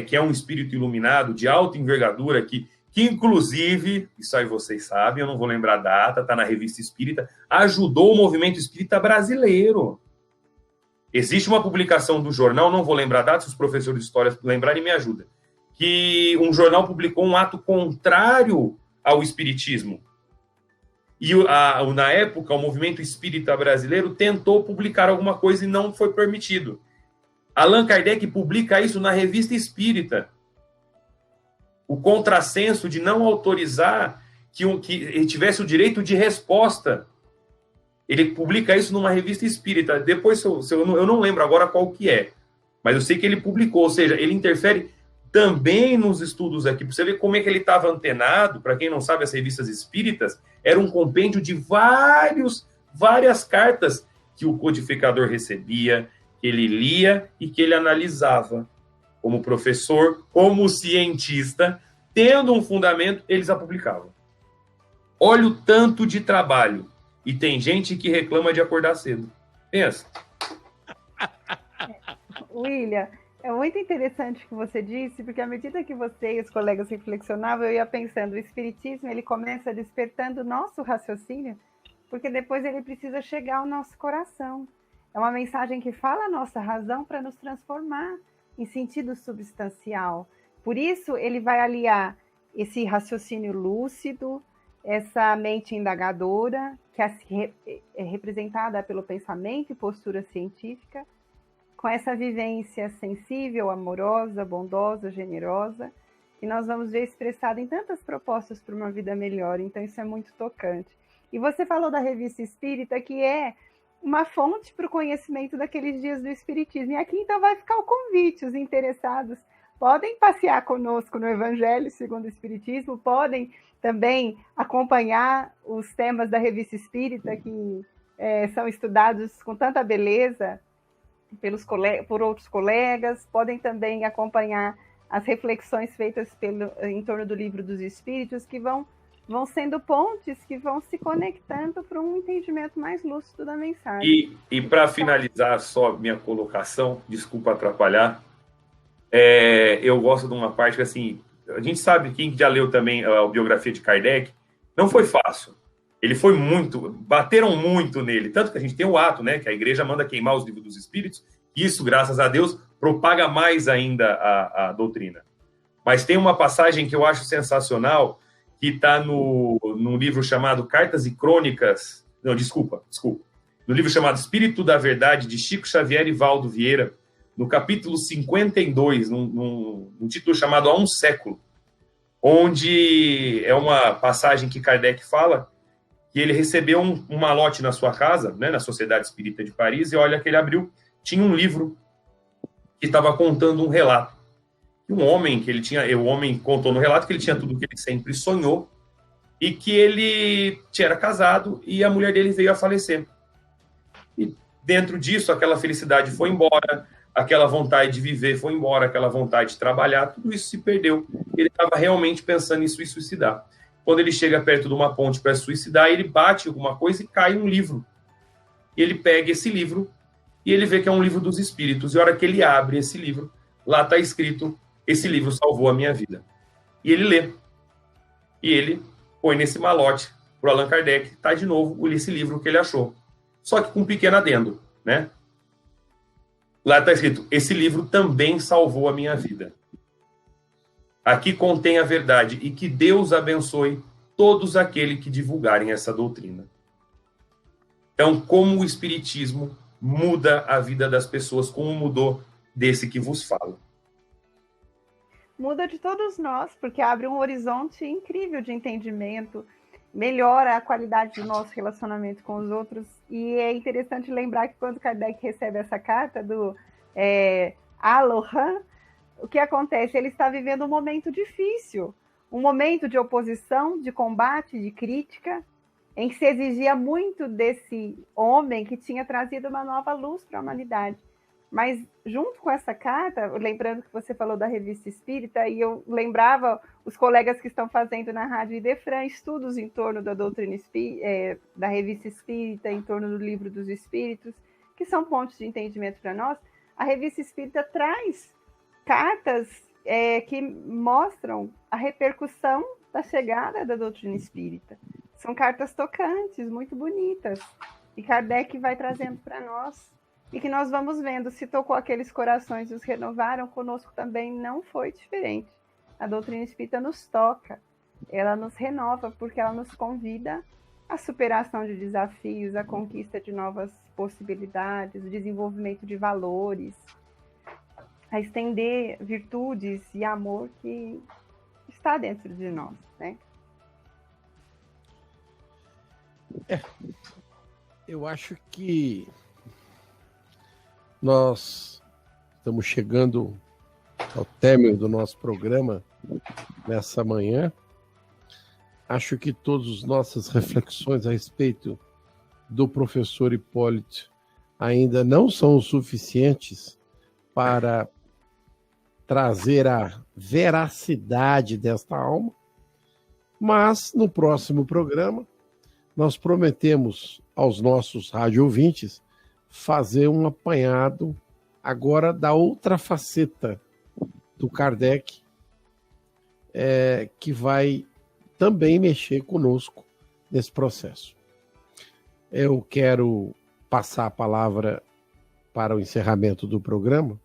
que é um espírito iluminado de alta envergadura, que inclusive, isso aí vocês sabem, eu não vou lembrar a data, está na Revista Espírita, ajudou o movimento espírita brasileiro. Existe uma publicação do jornal, não vou lembrar a data, se os professores de história lembrarem, me ajudam, que um jornal publicou um ato contrário ao espiritismo. E na época, o movimento espírita brasileiro tentou publicar alguma coisa e não foi permitido. Allan Kardec publica isso na Revista Espírita. O contrassenso de não autorizar que ele tivesse o direito de resposta. Ele publica isso numa Revista Espírita. Depois, eu não lembro agora qual que é, mas eu sei que ele publicou, ou seja, ele interfere também nos estudos aqui, para você ver como é que ele estava antenado. Para quem não sabe, as revistas espíritas era um compêndio de várias cartas que o codificador recebia, que ele lia e que ele analisava. Como professor, como cientista, tendo um fundamento, eles a publicavam. Olha o tanto de trabalho. E tem gente que reclama de acordar cedo. Pensa. William, é muito interessante o que você disse, porque à medida que você e os colegas reflexionavam, eu ia pensando, o Espiritismo ele começa despertando o nosso raciocínio, porque depois ele precisa chegar ao nosso coração. É uma mensagem que fala a nossa razão para nos transformar em sentido substancial. Por isso, ele vai aliar esse raciocínio lúcido, essa mente indagadora, que é representada pelo pensamento e postura científica, com essa vivência sensível, amorosa, bondosa, generosa, que nós vamos ver expressada em tantas propostas para uma vida melhor. Então, isso é muito tocante. E você falou da Revista Espírita, que é uma fonte para o conhecimento daqueles dias do Espiritismo. E aqui, então, vai ficar o convite. Os interessados podem passear conosco no Evangelho segundo o Espiritismo, podem também acompanhar os temas da Revista Espírita, que são estudados com tanta beleza por outros colegas, podem também acompanhar as reflexões feitas em torno do Livro dos Espíritos, que vão sendo pontes que vão se conectando para um entendimento mais lúcido da mensagem. E para finalizar só minha colocação, desculpa atrapalhar, eu gosto de uma parte que, assim, a gente sabe, quem já leu também a biografia de Kardec, não foi fácil. Ele foi bateram muito nele, tanto que a gente tem o ato, né, que a igreja manda queimar os livros dos espíritos, e isso, graças a Deus, propaga mais ainda a doutrina. Mas tem uma passagem que eu acho sensacional, que está num livro chamado Cartas e Crônicas, não, desculpa, no livro chamado Espírito da Verdade, de Chico Xavier e Valdo Vieira, no capítulo 52, num título chamado Há um Século, onde é uma passagem que Kardec fala que ele recebeu um malote na sua casa, né, na Sociedade Espírita de Paris, e olha que ele abriu, tinha um livro que estava contando um relato. Um homem que ele tinha, o homem contou no relato que ele tinha tudo o que ele sempre sonhou e que ele era casado e a mulher dele veio a falecer. E dentro disso, aquela felicidade foi embora, aquela vontade de viver foi embora, aquela vontade de trabalhar, tudo isso se perdeu. Ele estava realmente pensando em se suicidar. Quando ele chega perto de uma ponte para se suicidar, ele bate alguma coisa e cai um livro. E ele pega esse livro e ele vê que é um livro dos espíritos. E a hora que ele abre esse livro, lá está escrito: esse livro salvou a minha vida. E ele lê. E ele põe nesse malote para o Allan Kardec, tá de novo esse livro que ele achou. Só que com um pequeno adendo, né? Lá está escrito: esse livro também salvou a minha vida. Aqui contém a verdade, e que Deus abençoe todos aqueles que divulgarem essa doutrina. Então, como o Espiritismo muda a vida das pessoas, como mudou desse que vos falo. Muda de todos nós, porque abre um horizonte incrível de entendimento, melhora a qualidade do nosso relacionamento com os outros. E é interessante lembrar que quando Kardec recebe essa carta do Alohan, o que acontece? Ele está vivendo um momento difícil, um momento de oposição, de combate, de crítica, em que se exigia muito desse homem que tinha trazido uma nova luz para a humanidade. Mas, junto com essa carta, lembrando que você falou da Revista Espírita, e eu lembrava os colegas que estão fazendo na Rádio Idefran estudos em torno da doutrina da Revista Espírita, em torno do Livro dos Espíritos, que são pontos de entendimento para nós. A Revista Espírita traz cartas que mostram a repercussão da chegada da doutrina espírita. São cartas tocantes, muito bonitas, e Kardec vai trazendo para nós, e que nós vamos vendo, se tocou aqueles corações e os renovaram, conosco também não foi diferente. A doutrina espírita nos toca, ela nos renova, porque ela nos convida à superação de desafios, à conquista de novas possibilidades, o desenvolvimento de valores, a estender virtudes e amor que está dentro de nós, né? Eu acho que nós estamos chegando ao término do nosso programa nessa manhã. Acho que todas as nossas reflexões a respeito do professor Hipólito ainda não são o suficientes para trazer a veracidade desta alma, mas no próximo programa nós prometemos aos nossos rádio ouvintes fazer um apanhado agora da outra faceta do Kardec, que vai também mexer conosco nesse processo. Eu quero passar a palavra para o encerramento do programa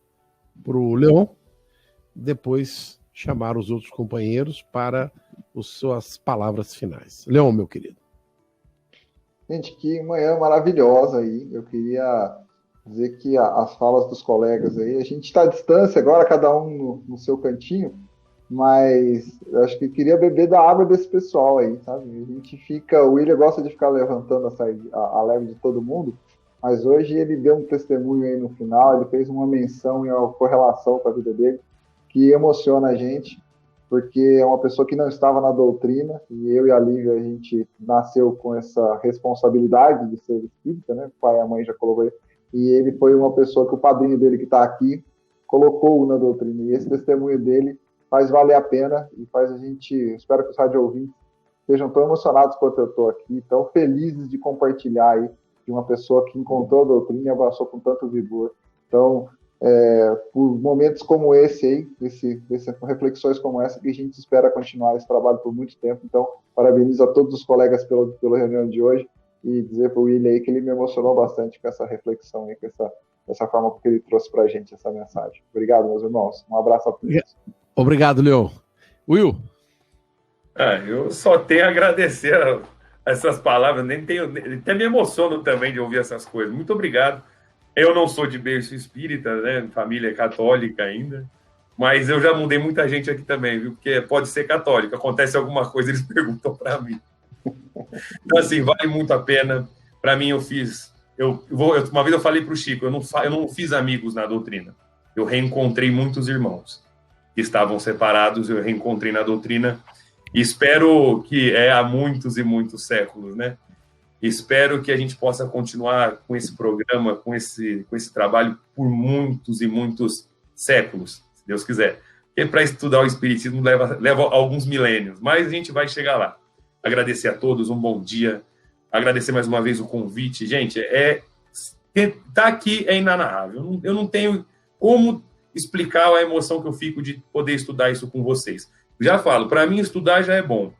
para o Leon. Depois chamar os outros companheiros para as suas palavras finais. Leon, meu querido. Gente, que manhã maravilhosa aí. Eu queria dizer que as falas dos colegas aí, a gente está à distância agora, cada um no seu cantinho, mas eu acho que eu queria beber da água desse pessoal aí, sabe? A gente fica, o William gosta de ficar levantando a leve de todo mundo, mas hoje ele deu um testemunho aí no final, ele fez uma menção e uma correlação com a vida dele, que emociona a gente, porque é uma pessoa que não estava na doutrina, e eu e a Lívia, a gente nasceu com essa responsabilidade de ser espírita, né? O pai e a mãe já colocou ele, e ele foi uma pessoa que o padrinho dele que está aqui colocou na doutrina, e esse testemunho dele faz valer a pena, e faz a gente, espero que os rádio ouvintes estejam tão emocionados quanto eu estou aqui, tão felizes de compartilhar aí de uma pessoa que encontrou a doutrina e abraçou com tanto vigor. Então, por momentos como esse aí, reflexões como essa, que a gente espera continuar esse trabalho por muito tempo. Então, parabenizo a todos os colegas pela reunião de hoje e dizer para o William aí que ele me emocionou bastante com essa reflexão aí, com essa forma que ele trouxe para a gente essa mensagem. Obrigado, meus irmãos. Um abraço a todos. Obrigado, Leon. Will? Eu só tenho a agradecer essas palavras, até me emociono também de ouvir essas coisas. Muito obrigado. Eu não sou de berço espírita, né? Família católica ainda, mas eu já mudei muita gente aqui também, viu? Porque pode ser católico, acontece alguma coisa, eles perguntam para mim. Então, assim, vale muito a pena. Para mim, uma vez eu falei para o Chico, eu não fiz amigos na doutrina. Eu reencontrei muitos irmãos que estavam separados, eu reencontrei na doutrina, e espero que há muitos e muitos séculos, né? Espero que a gente possa continuar com esse programa, com esse trabalho por muitos e muitos séculos, se Deus quiser. Porque para estudar o Espiritismo leva alguns milênios, mas a gente vai chegar lá. Agradecer a todos, um bom dia. Agradecer mais uma vez o convite. Gente, tá aqui é inanarrável. Eu não tenho como explicar a emoção que eu fico de poder estudar isso com vocês. Já falo, para mim estudar já é bom.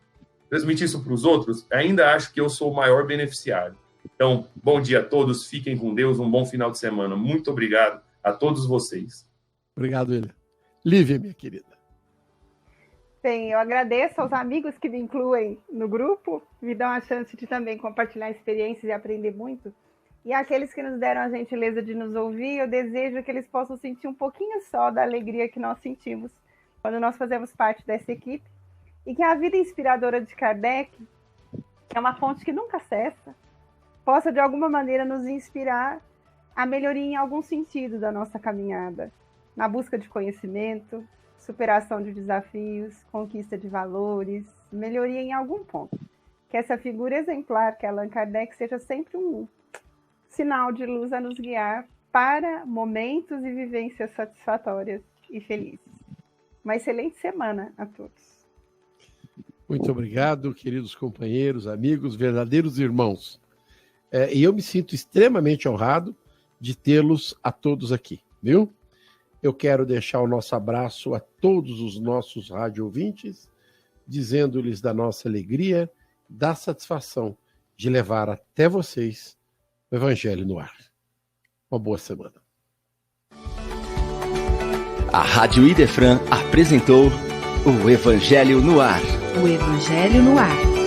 Transmitir isso para os outros, ainda acho que eu sou o maior beneficiário. Então, bom dia a todos, fiquem com Deus, um bom final de semana. Muito obrigado a todos vocês. Obrigado, William. Lívia, minha querida. Bem, eu agradeço aos amigos que me incluem no grupo, me dão a chance de também compartilhar experiências e aprender muito. E aqueles que nos deram a gentileza de nos ouvir, eu desejo que eles possam sentir um pouquinho só da alegria que nós sentimos quando nós fazemos parte dessa equipe. E que a vida inspiradora de Kardec, que é uma fonte que nunca cessa, possa de alguma maneira nos inspirar a melhoria em algum sentido da nossa caminhada, na busca de conhecimento, superação de desafios, conquista de valores, melhoria em algum ponto. Que essa figura exemplar, que é Allan Kardec, seja sempre um sinal de luz a nos guiar para momentos e vivências satisfatórias e felizes. Uma excelente semana a todos. Muito obrigado, queridos companheiros, amigos, verdadeiros irmãos. E eu me sinto extremamente honrado de tê-los a todos aqui, viu? Eu quero deixar o nosso abraço a todos os nossos rádio ouvintes, dizendo-lhes da nossa alegria, da satisfação de levar até vocês o Evangelho no ar. Uma boa semana. A Rádio Idefran apresentou o Evangelho no Ar. O Evangelho no Ar.